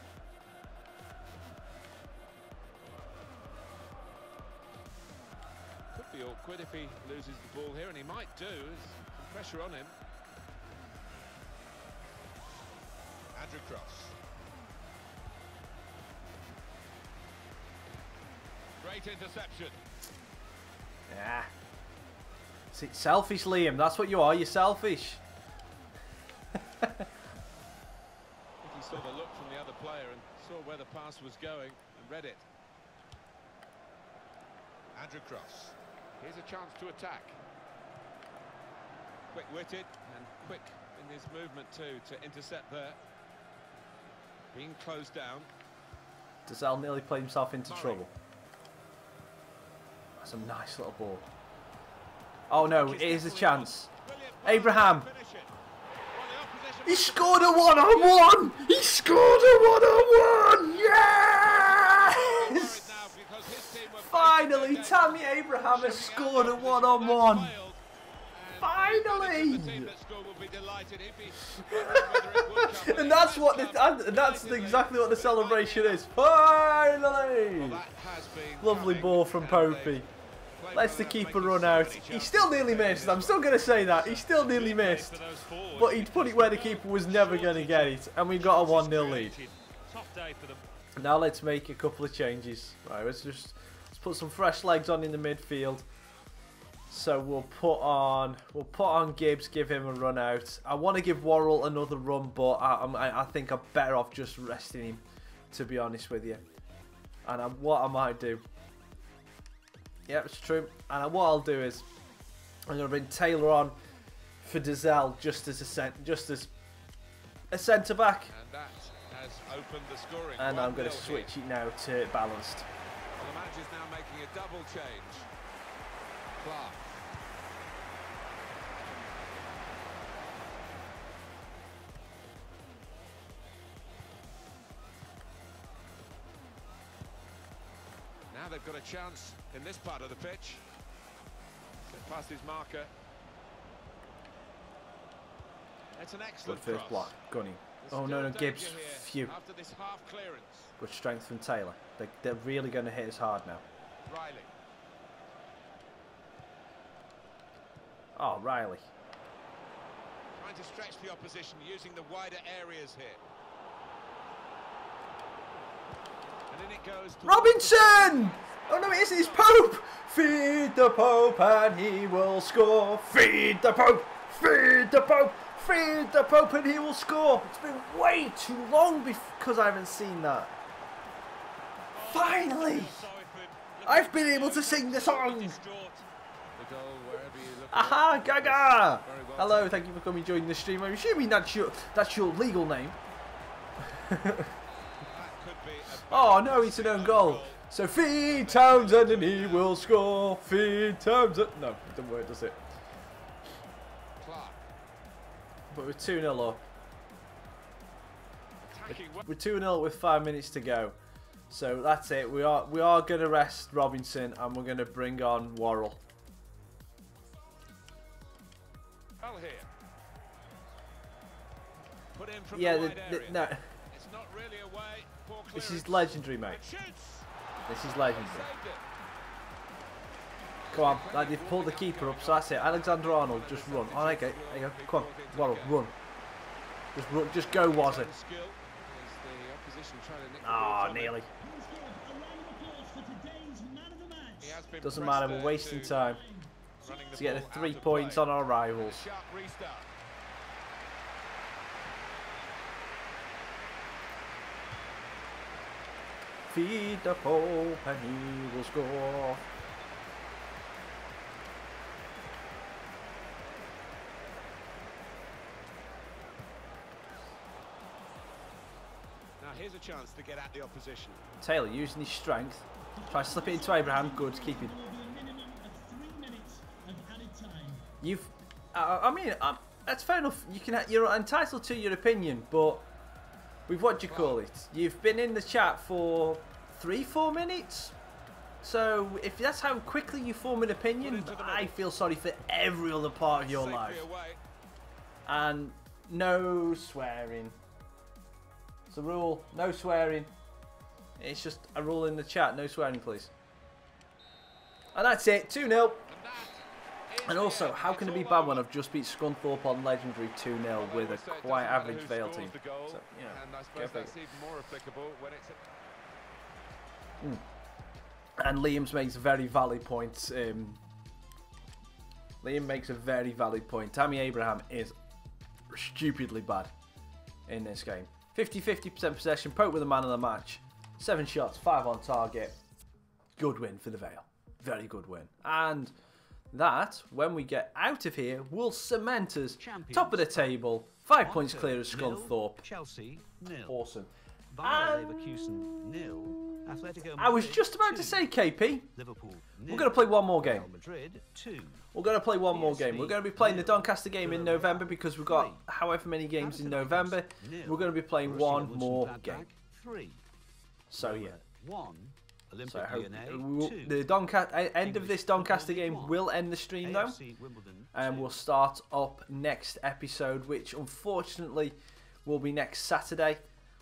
Could be awkward if he loses the ball here, and he might do. There's some pressure on him. Andrew Cross. Great interception. Yeah. See, selfish, Liam. That's what you are. You're selfish. I think he saw the look from the other player and saw where the pass was going and read it. Andrew Cross. Here's a chance to attack. Quick-witted and quick in his movement too to intercept there. Being closed down. Dazal nearly played himself into Murray. trouble. That's a nice little ball. Oh no, it is a chance. Brilliant Abraham. finish it. Well, the opposition He scored a one-on-one! He scored a one-on-one! Yes! worried now because his team were Finally, facing their Tammy danger. Abraham has Shutting out scored the a opposition. one-on-one. That's failed. And Finally! the team that scored will be delighted if he whether it would come, but And it that's has what come. and that's Delightedly. exactly what the But it might be celebration enough. is. Finally! Well, that has been Lovely coming, ball from and Popey. they've played Lets the well enough to keeper make run so out. many He chances still to nearly defend missed. this I'm still one. going to say that. He still nearly Big game missed. for those forwards But he'd put it where the keeper was never going to get it. And we got a 1-0 lead. Top day for them. Now let's make a couple of changes. Right, let's put some fresh legs on in the midfield. So we'll put on Gibbs, give him a run out. I want to give Worrell another run, but I think I'm better off just resting him, to be honest with you. And what I might do, yeah, it's true. And what I'll do is I'm going to bring Taylor on for Dazelle just as a centre back. And that has opened the scoring. And I'm going to switch it now to balanced. Well, the manager's now making a double change. Clark. Now they've got a chance in this part of the pitch. Set past his marker. It's an excellent Good first block, Gunny. Oh no, Gibbs, phew. After this half clearance. Good strength from Taylor. They're really going to hit us hard now. Riley. Oh, Riley. Trying to stretch the opposition using the wider areas here. And in it goes. Robinson! Oh no, it isn't. It's Pope! Feed the Pope and he will score. Feed the Pope! Feed the Pope! Feed the Pope and he will score. It's been way too long because I haven't seen that. Finally! I've been able to sing the song! Aha, Gaga! Hello, thank you for coming joining the stream. I'm assuming that's your legal name. Oh no, it's an own goal. So feed Townsend and he will score. Feed Townsend. No, it doesn't work, does it? But we're 2-0 up. We're 2-0 with 5 minutes to go. So that's it. We are going to rest Robinson and we're going to bring on Worrell. Here. Put in from Yeah, the wide area. no. It's not really away. Poor This clearance. is legendary, mate. This is legendary. Saved it. Come on, like they've pulled the keeper up, so that's it. Alexander Arnold, just run. Oh, okay, there you go. Come on, Worrell, run. Just run, just go, Wazza. Ah, nearly. Doesn't matter, we're wasting time to get the 3 points on our rivals. Feed the Pope and he will score. Now here's a chance to get at the opposition. Taylor using his strength. Try to slip it into Abraham. Good, keeping. You've, I mean, that's fair enough. You're entitled to your opinion, but with what do you call it? You've been in the chat for 3-4 minutes. So if that's how quickly you form an opinion, I feel sorry for every other part of your life. And no swearing. It's a rule. No swearing. It's just a rule in the chat. No swearing, please. And that's it. 2-0. And also, how can it be bad when I've just beat Scunthorpe on Legendary 2-0 with a quite average Vale team? So, you know, and I suppose that's even more applicable when it's And Liam's makes a very valid point. Liam makes a very valid point. Tammy Abraham is stupidly bad in this game. 50-50% possession. Pope with the man of the match. 7 shots, 5 on target. Good win for the Vale. Very good win. And that, when we get out of here, will cement us top of the table. 5 points clear of Scunthorpe. Chelsea 0. Awesome. Bayer Leverkusen 0. Atletico I was Madrid, just about 2. to say, KP, Liverpool 0. we're going to play one more game. Real Madrid 2. We're going to play one more game. We're going to be playing the Doncaster game in November because we've got however many games in November. We're going to be playing one more game. 3. So yeah. 1. Olympic So I hope Lyonnais 2. the end of this Doncaster game will end the stream though, AFC Wimbledon and 2. we'll start up next episode, which unfortunately will be next Saturday.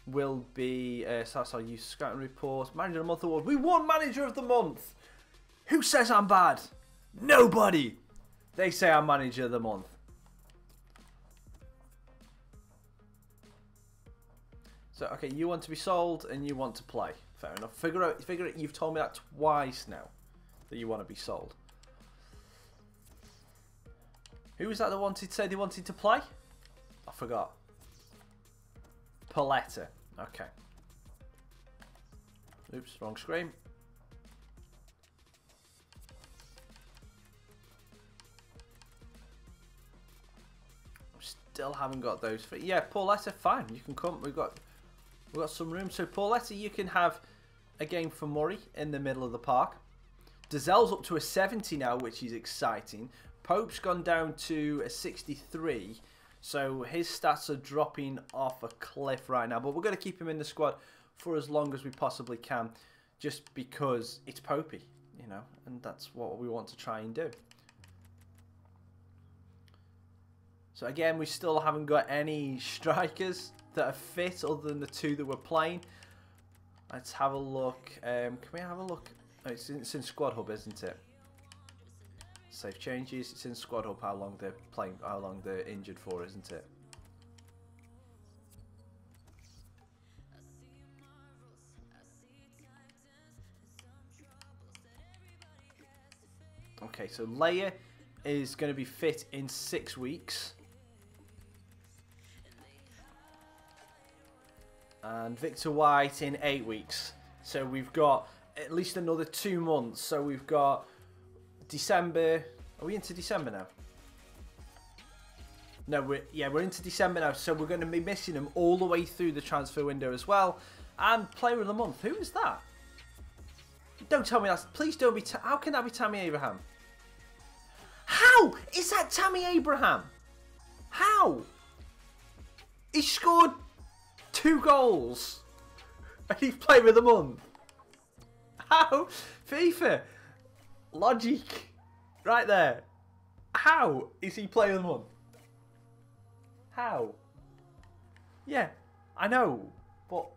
Will be sorry, you scouting report, Manager of the Month award. We won Manager of the Month. Who says I'm bad? Nobody. They say I'm Manager of the Month. So okay, you want to be sold and you want to play. Fair enough. Figure it. You've told me that twice now that you want to be sold. Who was that said they wanted to play? I forgot. Paletta. Okay. Oops, wrong screen. Still haven't got those for yeah, Pauletta, fine. You can come. We've got some room. So Pauletta, you can have a game for Murray in the middle of the park. Dazell's up to a 70 now, which is exciting. Pope's gone down to a 63, so his stats are dropping off a cliff right now. But we're going to keep him in the squad for as long as we possibly can, just because it's Popey, you know, and that's what we want to try and do. So again, we still haven't got any strikers that are fit other than the two that we're playing. Let's have a look. Can we have a look? Oh, it's in Squad Hub, isn't it? Save changes. It's in Squad Hub. How long they're playing? How long they're injured for, isn't it? Okay, so Leia is going to be fit in 6 weeks. And Victor White in 8 weeks. So we've got at least another 2 months. So we've got December. Are we into December now? No, we're into December now. So we're going to be missing them all the way through the transfer window as well. And Player of the Month. Who is that? Don't tell me that. Please don't be. How can that be Tammy Abraham? How is that Tammy Abraham? How? He scored 2 goals. And he's Player of the Month. How? FIFA. Logic. Right there. How is he Player of the Month? How? Yeah, I know. But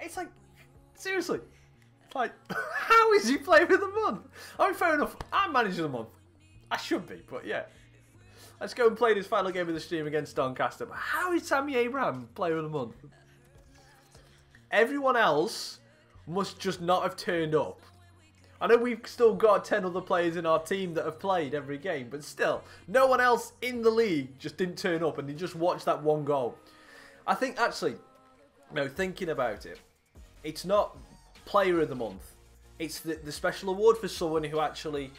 it's like, seriously. Like, how is he Player of the Month? I mean, fair enough. I'm Manager of the Month. I should be, but yeah. Let's go and play this final game of the stream against Doncaster. But how is Tammy Abraham Player of the Month? Everyone else must just not have turned up. I know we've still got 10 other players in our team that have played every game, but still, no one else in the league just didn't turn up and they just watched that 1 goal. I think, actually, no, thinking about it, it's not Player of the Month. It's the special award for someone who actually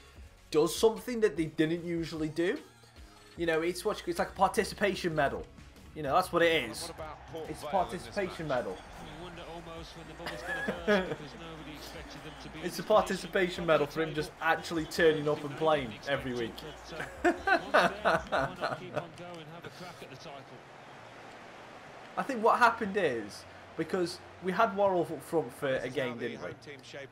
does something that they didn't usually do. You know, it's like a participation medal. You know, that's what it is. It's a participation medal. It's a participation medal for him just actually turning up and playing every week. I think what happened is, because we had Worrell up front for a game, didn't we?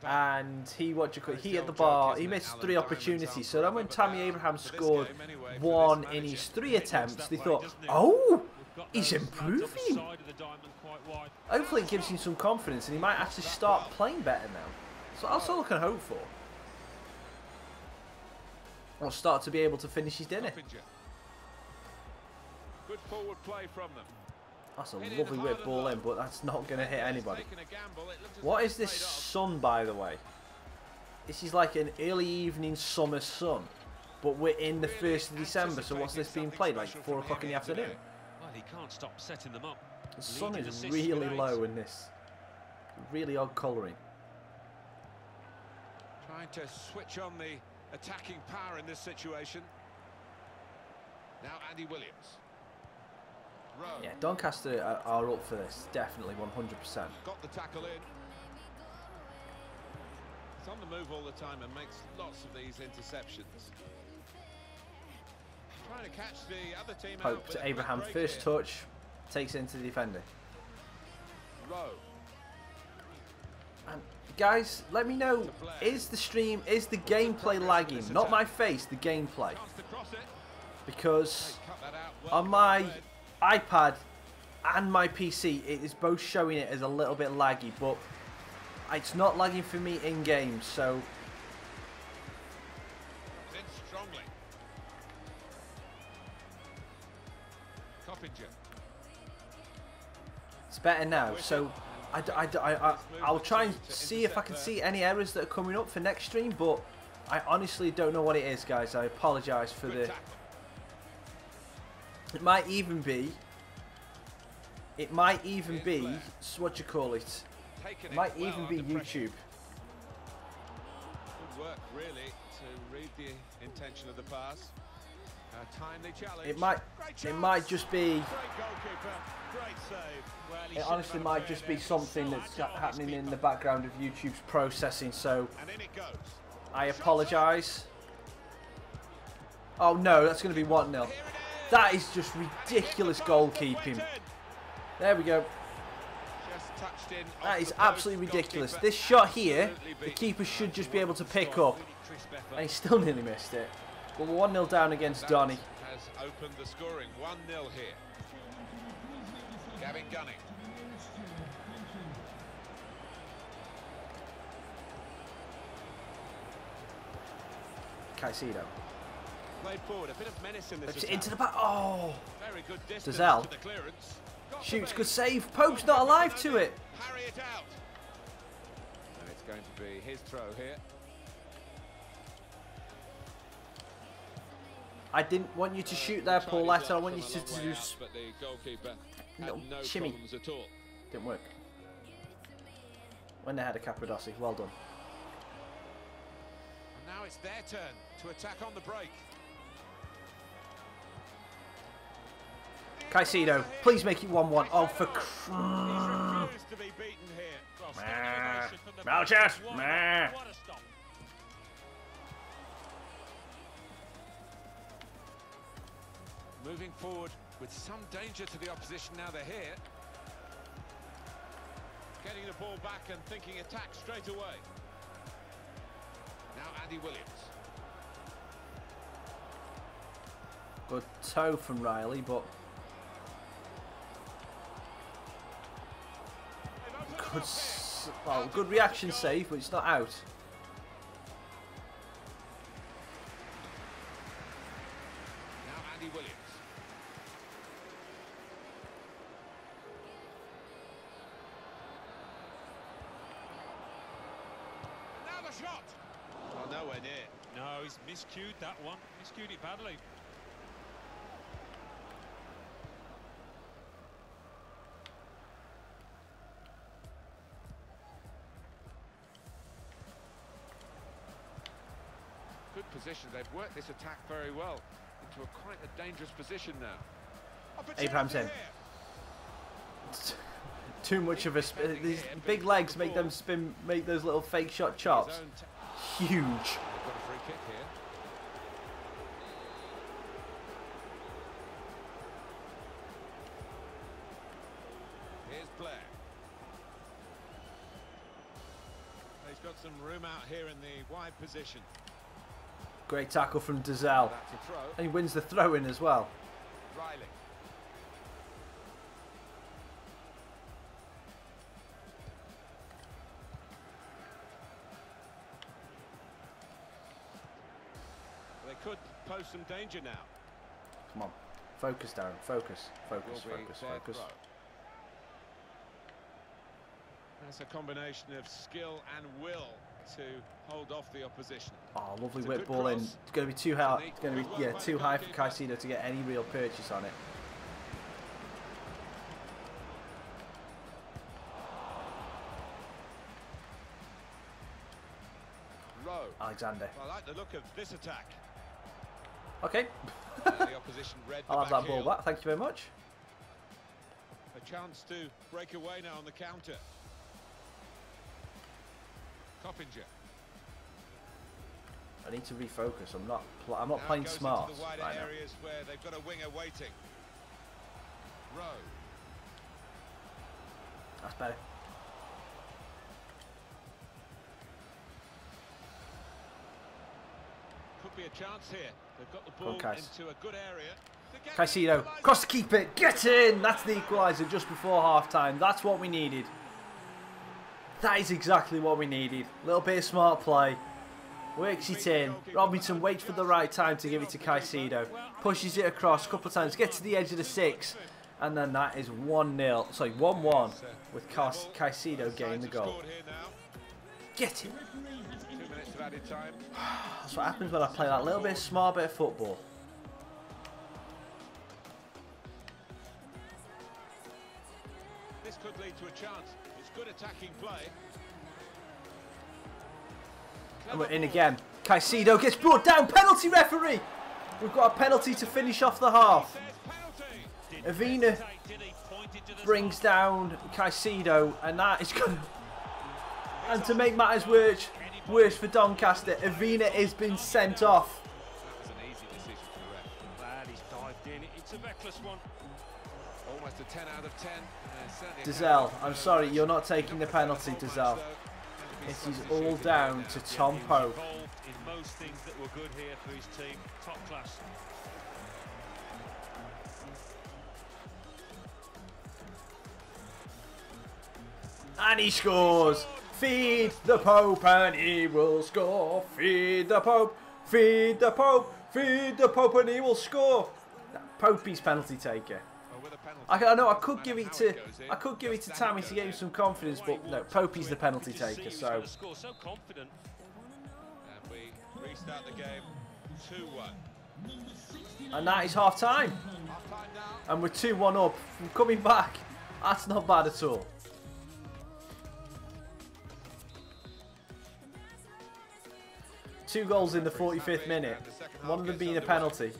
And he hit the bar, he missed 3 opportunities. So then when Tammy Abraham scored 1 in his 3 attempts, they thought, oh, he's improving. Hopefully it gives him some confidence and he might actually start playing better now. So that's all I can hope for. Or start to be able to finish his dinner. Good forward play from them. That's a lovely whip ball in, but that's not going to hit anybody. What is this sun, by the way? This is like an early evening summer sun. But we're in the 1st of December, so what's this being played? Like 4 o'clock in the afternoon? Well, he can't stop setting them up. The sun is really low in this. Really odd colouring. Trying to switch on the attacking power in this situation. Now Andy Williams. Yeah, Doncaster are up for this, definitely, 100%. Got the tackle in. He's on the move all the time and makes lots of these interceptions. Trying to catch the other team out. Pope to Abraham, first touch, takes it into the defender. Rowe. And guys, let me know, is the gameplay lagging? Not my face, the gameplay. Because on my iPad and my PC, it is both showing it as a little bit laggy, but it's not lagging for me in game, so it's better now. So I'll try and see if I can see any errors that are coming up for next stream, but I honestly don't know what it is, guys. I apologise for the It might even be. It might even be. What you call it? It might even be YouTube. Good work, really, to read the intention of the pass. A timely challenge. It might just be. Great goalkeeper, great save. Well, he It should honestly have might had just be fairness. something that's Solid happening in keeper. the background of YouTube's processing. So And in it goes. I apologise. Oh no, that's going to be 1-0. Here it is. That is just ridiculous goalkeeping. There we go. Just touched in off That is the post. absolutely ridiculous. Goalkeeper This shot here, absolutely the beat. keeper should just be able to pick up. Really crisp effort. And he still nearly missed it. But we're 1-0 down against That Donny. has opened the scoring. 1-0 here. Gavin Gunning. Caicedo. Played forward. A bit of menace in this It's attack. into the back. Oh! Very good distance Dazelle. to the clearance. Got the Shoots, base. good save. Pope's not alive to it. Harry it out. And it's going to be his throw here. I didn't want you to shoot there, Paulette. I want you to From a long do. way out, but the goalkeeper had Little no shimmy. problems at all. Didn't work. When they had a Capodossi. Well done. And now it's their turn to attack on the break. Caicedo, please make it 1-1. Oh, for He's refused to be beaten here. Well, standing ovation from the Malchus. bench. What a stop. Moving forward with some danger to the opposition now they're here. Getting the ball back and thinking attack straight away. Now Andy Williams. Good toe from Riley, but good, well, good reaction save, but it's not out. Now Andy Williams. Now the shot. Well, nowhere near. No, he's miscued that one. Miscued it badly. Good position. They've worked this attack very well into a quite a dangerous position now. Abraham's in. Opportunity Too much of a these big legs make them spin, make those little fake shot chops. His own Huge. They've got a free kick here. Here's Blair. He's got some room out here in the wide position. Great tackle from Dazelle. That's a throw. And he wins the throw in as well. Riley. They could pose some danger now. Come on. Focus, Darren. Focus. Focus, Will be focus, their focus. throw. That's a combination of skill and will to hold off the opposition. Oh, lovely It's a whip good ball in. cross. It's going to be too high. Neat It's going to be good work by too the high for goalkeeper. Caicedo to get any real purchase on it. Rowe. Alexander. I like the look of this attack. Okay. The opposition read the I'll have that ball heel. back. Thank you very much. A chance to break away now on the counter. Coppinger. I need to refocus. I'm not Now playing it goes smart into the wider right now. areas where they've got a winger waiting. Rowe. That's better. Could be a chance here. They've got the Go on, ball Kais. into a good area. To get Caicedo, the cross the keeper, get in! That's the equaliser just before half-time. That's what we needed. That is exactly what we needed. A little bit of smart play. Works it in. Robinson waits for the right time to give it to Caicedo. Pushes it across a couple of times, gets to the edge of the 6. And then that is 1-0. Sorry, 1-1 with Caicedo getting the goal. Scored here now. Get in. 2 minutes of added time. That's what happens when I play that little bit of smart bit of football. could lead to a chance. It's good attacking play. And we're in again. Caicedo gets brought down. Penalty, referee. We've got a penalty to finish off the half. Avina brings down Caicedo, and that is going to... And to make matters worse for Doncaster, Avina has been sent off. That was an easy decision for the ref. Glad he's dived in. It's a reckless one. Almost a 10 out of 10. Dazelle, I'm sorry, you're not taking the penalty, Dazelle. It is all down to Tom Pope. Involved in most things that were good here for his team. Top class. And he scores. Feed the Pope and he will score. Feed the Pope. Feed the Pope. Feed the Pope and he will score. Popey's penalty taker. I know I could give it to Tammy to give him some confidence, but no, Popey's the penalty taker. So. So confident. And we restart the game 2-1. And that is half time. And we're 2-1 up. From coming back. That's not bad at all. Two goals in the 45th minute. One of them being a penalty.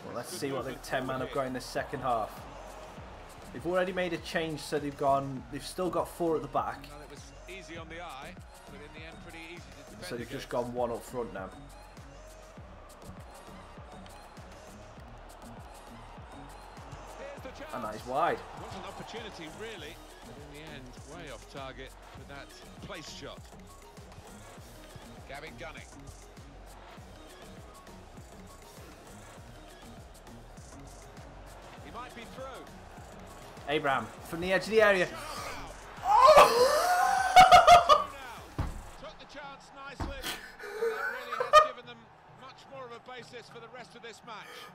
Well, let's see what the 10-man have got in the second half. They've already made a change, so they've still got 4 at the back. Well, it was easy on the eye, but in the end pretty easy to defend. So they've just gone 1 up front now. And that is wide. What an opportunity, really, but in the end, way off target with that place shot. Gavin Gunning. He might be through. Abraham from the edge of the area. Took the chance nicely, and that really has given them much more of a basis for the rest of this match.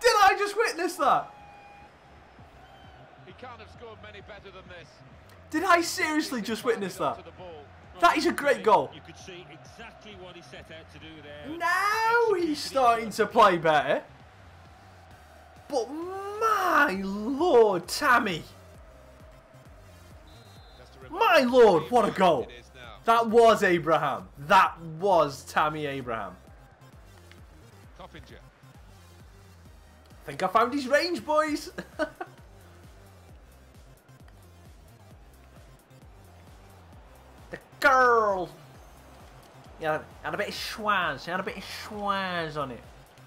Did I just witness that? He can't have scored many better than this. Did I seriously just witness that? That is a great goal. You could see exactly what he set out to do there. Now he's starting to play better. But my lord, Tammy. My lord, what a goal. That was Abraham. That was Tammy Abraham. Coppinger. I think I found his range, boys. The girl. Yeah, had a bit of schwaz. Had a bit of schwaz on it.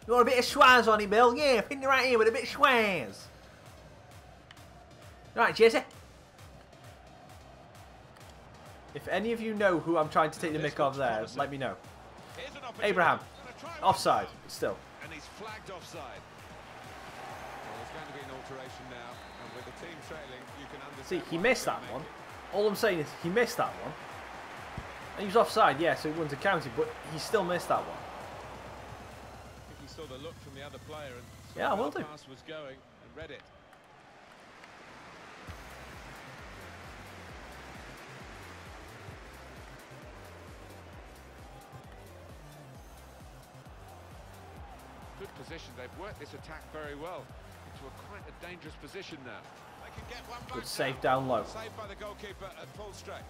You want a bit of schwaz on it, Bill? Yeah, pin it right here with a bit of schwaz. Right, Jesse. If any of you know who I'm trying to take the mick of there, let me know. Abraham. Offside, still. And he's flagged offside. Well, there's going to be an alteration now, and with the team trailing, you can understand. See, he missed that one. All I'm saying is he missed that one. And he was offside, yeah, so he wouldn't have counted, but he still missed that one. I think he saw the look from the other player and saw yeah, I where will the do. pass was going and read it. Good position. They've worked this attack very well into quite a dangerous position now. They can get one back. Good save down low. Saved by the goalkeeper at full stretch.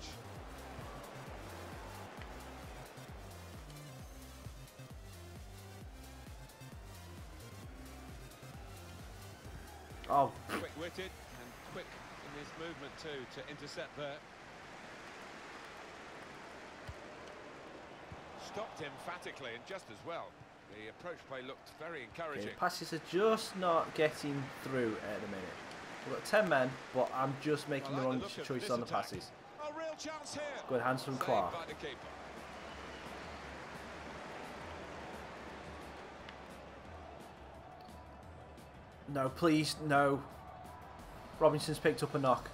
Oh, Quick-witted and quick in his movement too to intercept there. Stopped emphatically and just as well. The approach play looked very encouraging. okay, passes are just not getting through at the minute. We've got 10 men, but I'm just making the wrong choices on the passes. A real chance here. Good hands from Saved Clark. by the keeper. No, please, no. Robinson's picked up a knock.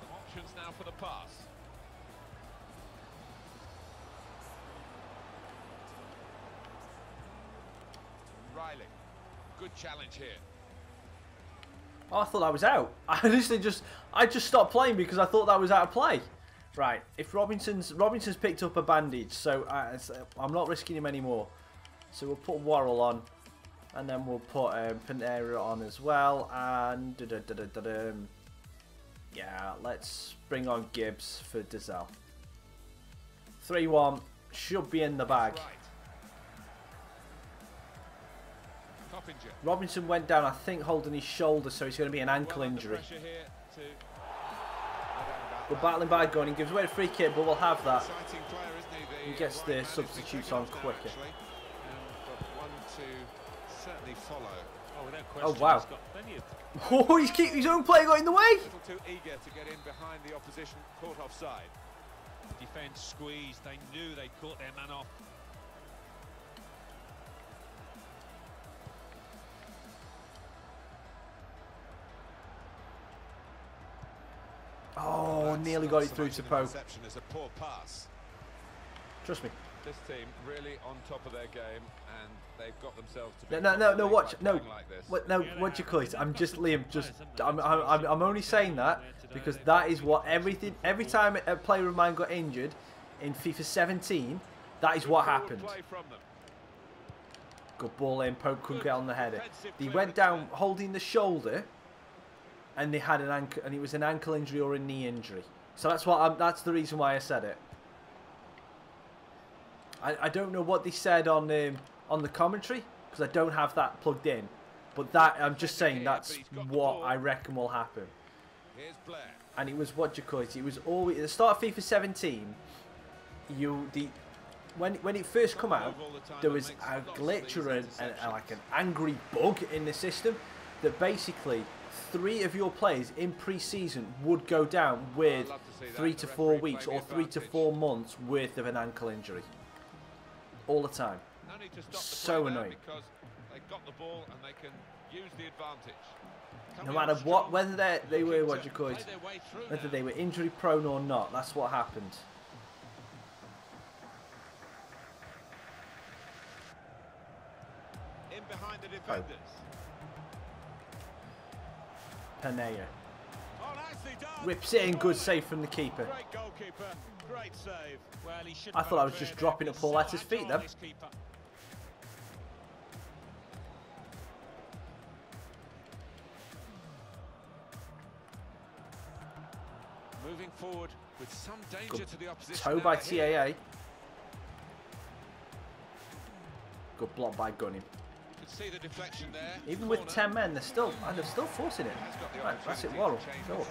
Some options now for the pass. Riley. Good challenge here. Oh, I thought that was out. I just stopped playing because I thought that was out of play. Right, if Robinson's picked up a bandage, so I'm not risking him anymore. So we'll put Worrell on, and then we'll put Panera on as well, and yeah, let's bring on Gibbs for Dazelle. 3-1 should be in the bag. Robinson went down, I think, holding his shoulder, so it's going to be an ankle injury. We're battling by gun. He gives away the free kick, but we'll have that. He gets the substitutes on quicker. Oh wow! Oh, his own player got in the way. Too eager to get in behind the opposition, caught offside. Defence squeezed. They knew they caught their man off. Oh, nearly got it through to Pope. Is a poor pass. Trust me. This team really on top of their game, and they've got themselves to be no, watch, no, like this. what do you call it? I'm just Liam. I'm only saying that because that is what every time a player of mine got injured in FIFA 17, that is what happened. Good ball in. Pope couldn't get on the header. He went down holding the shoulder, and they had an ankle, and it was an ankle injury or a knee injury. So that's the reason why I said it. I don't know what they said on the commentary because I don't have that plugged in, but that I'm just saying that's what I reckon will happen. And it was what do you call it? It was always at the start of FIFA 17. When it first come out, there was a glitch or like an angry bug in the system that basically 3 of your players in pre-season would go down with 3 to 4 weeks or 3 to 4 months worth of an ankle injury. All the time. So annoying. Because they got the ball and they can use the advantage. No matter what, whether they were what you call it, whether they were injury prone or not, that's what happened. In behind the defenders. Panea. Oh, nicely done. Rips it in, good save from the keeper. Great goalkeeper, great save. Well, he should I thought I was just dropping at Paulette's feet then. Moving forward with some danger to the opposition. Toe by TAA. Good block by Gunning. See the deflection there. Even with 10 men, they're still forcing it. Right, that's it, Worrell. Go.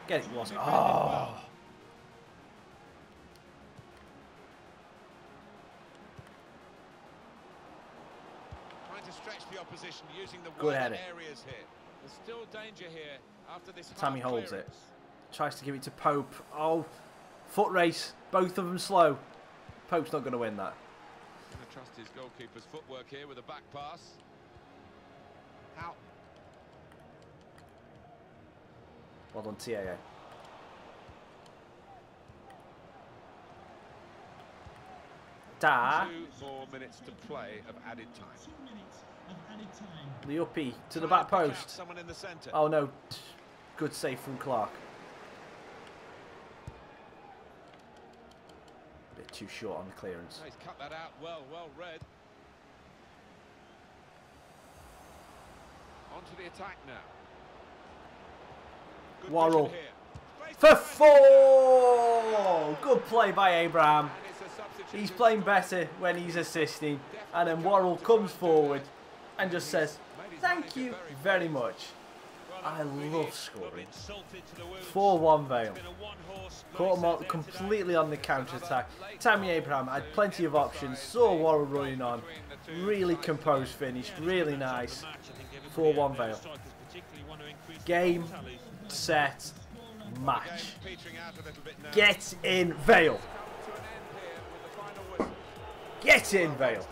Get it, Wasp. Oh. Trying to stretch the opposition using the good header. Areas here. There's still danger here after this. Tammy holds it. Tries to give it to Pope. Oh, foot race. Both of them slow. Pope's not going to win that. Going to trust his goalkeeper's footwork here with a back pass. Out. Well done, TAA. Da. 2 more minutes to play of added time. 2 minutes of added time. Liupi to the back post. Someone in the centre. Oh no. Good save from Clark. Bit too short on the clearance. Oh, he's cut that out well read. On to the attack now. Good Worrell. vision here. For 4! Good play by Abraham. And it's a substitute. He's playing better when he's assisting. And then Worrell comes forward and just says, thank you very much. I love scoring. 4-1 Vale. Caught him on, completely on the counter-attack. Tammy Abraham had plenty of options. Saw Worrell running on. Really composed finish. Really nice. 4-1 Vale. Game, set, match. Get in Vale. Get in Vale.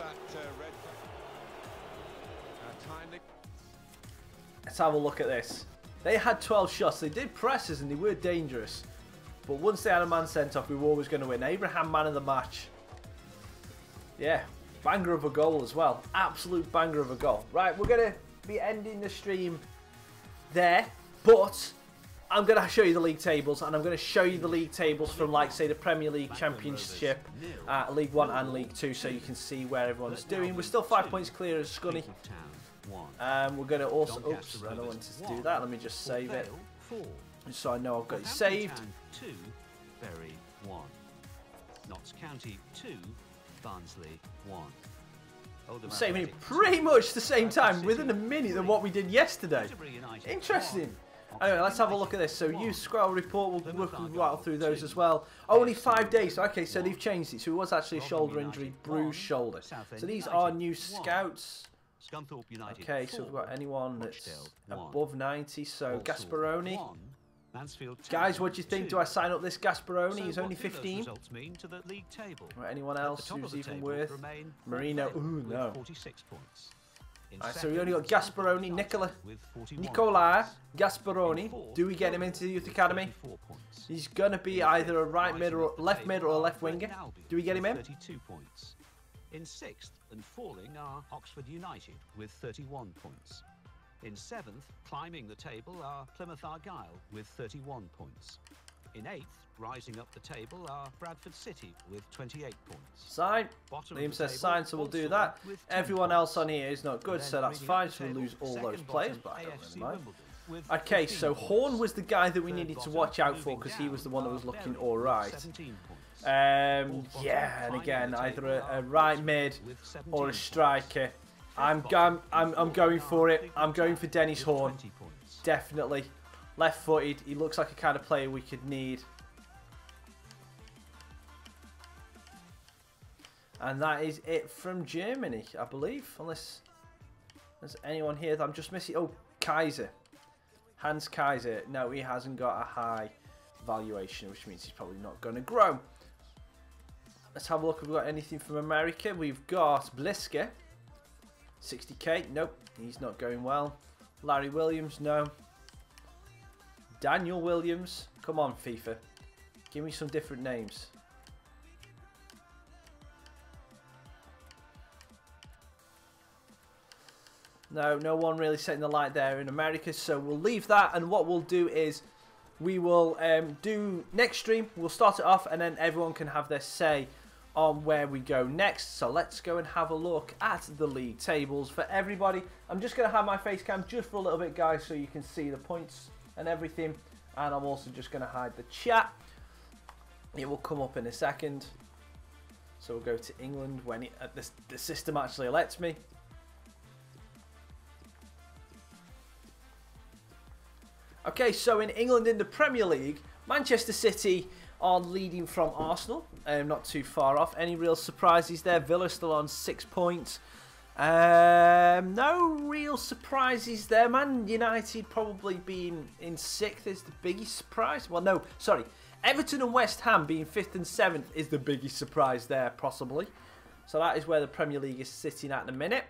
Let's have a look at this. They had 12 shots. They did press us and they were dangerous. But once they had a man sent off, we were always going to win. Abraham, man of the match. Yeah, banger of a goal as well. Absolute banger of a goal. Right, we're going to be ending the stream there, but I'm going to show you the league tables, and I'm going to show you the league tables from, like, say, the Premier League, Championship, League 1 and League 2, so you can see where everyone's doing. We're still 5 points clear of Scunny. We're going to also... Oops, I don't want to do that. Let me just save it, so I know I've got it saved. 2, Bury 1. Notts County 2, Barnsley 1. Saving it pretty much the same time, within a minute, than what we did yesterday. Interesting. Anyway, let's have a look at this. So, youth squad report, we'll rattle through those as well. Only 5 days. Okay, so they've changed it. So, it was actually a shoulder injury, bruised shoulder. So, these are new scouts. Okay, so we've got anyone that's above 90. So, Gasparoni. Guys, what do you think? Do I sign up this Gasparoni? He's only 15. Right, anyone else who's even worth? Marino. Ooh, no. Right, so we only got Gasparoni, Nicola Gasparoni. Do we get him into the youth academy? He's going to be either a right mid or left mid or a left winger. Do we get him in? In 6th and falling are Oxford United with 31 points. In 7th, climbing the table, are Plymouth Argyle with 31 points. In 8th, rising up the table, are Bradford City with 28 points. Sign. Liam says sign, so we'll do that. Everyone else on here is not good, so that's fine. So we'll lose all those players, but I don't really mind. Okay, so Horn was the guy that we needed to watch out for because he was the one that was looking all right. Yeah, and again, either a right mid or a striker. I'm going for it. I'm going for Dennis Horn. Definitely. Left-footed. He looks like a kind of player we could need. And that is it from Germany, I believe. Unless there's anyone here that I'm just missing. Oh, Kaiser. Hans Kaiser. No, he hasn't got a high valuation, which means he's probably not going to grow. Let's have a look if we've got anything from America. We've got Blisker. 60k. Nope, he's not going well. Larry Williams. No. Daniel Williams. Come on, FIFA. Give me some different names. No, no one really setting the light there in America, so we'll leave that, and what we'll do is we will do next stream, we'll start it off, and then everyone can have their say on where we go next. So let's go and have a look at the league tables for everybody. I'm just going to have my face cam just for a little bit, guys, so you can see the points and everything, and I'm also just going to hide the chat. It will come up in a second. So we'll go to England when the system actually lets me. Okay, so in England in the Premier League, Manchester City are leading from Arsenal, not too far off. Any real surprises there? Villa still on 6 points. No real surprises there. Man United probably being in 6th is the biggest surprise. Well, no, sorry. Everton and West Ham being 5th and 7th is the biggest surprise there, possibly. So that is where the Premier League is sitting at the minute.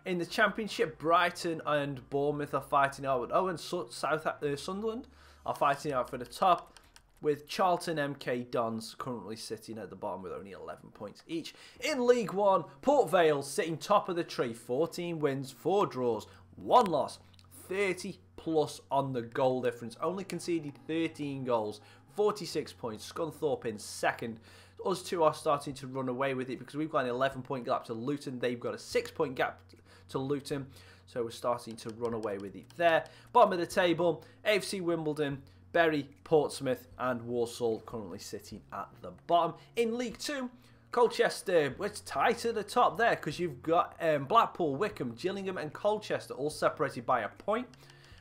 In the Championship, Brighton and Bournemouth are fighting out. Oh, and Sunderland are fighting out for the top, with Charlton, MK Dons currently sitting at the bottom with only 11 points each. In League 1, Port Vale sitting top of the tree, 14 wins, 4 draws, 1 loss, 30 plus on the goal difference. Only conceded 13 goals, 46 points. Scunthorpe in 2nd. Us two are starting to run away with it because we've got an 11-point gap to Luton. They've got a 6-point gap to Luton. So we're starting to run away with it there. Bottom of the table, AFC Wimbledon, Bury, Portsmouth and Walsall currently sitting at the bottom. In League 2, Colchester, it's tight at the top there because you've got Blackpool, Wycombe, Gillingham and Colchester all separated by a point.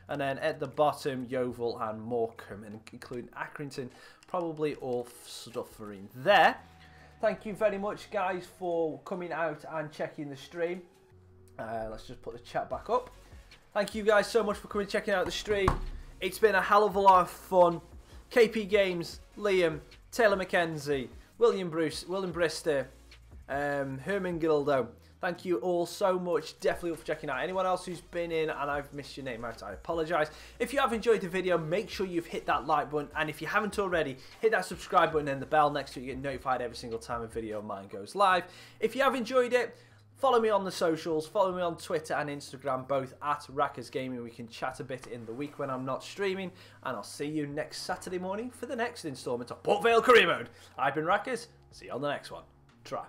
And then at the bottom, Yeovil and Morecambe, and including Accrington, probably all suffering there. Thank you very much, guys, for coming out and checking the stream. Let's just put the chat back up. Thank you guys so much for coming and checking out the stream. It's been a hell of a lot of fun. KP Games, Liam, Taylor McKenzie, William Brister, Herman Gildo. Thank you all so much, definitely for checking out. Anyone else who's been in and I've missed your name out, I apologise. If you have enjoyed the video, make sure you've hit that like button. And if you haven't already, hit that subscribe button and the bell next to it. You get notified every single time a video of mine goes live. If you have enjoyed it, Follow me on the socials. Follow me on Twitter and Instagram, both at Raccas Gaming. We can chat a bit in the week when I'm not streaming. And I'll see you next Saturday morning for the next instalment of Port Vale Career Mode. I've been Raccas. See you on the next one. Try.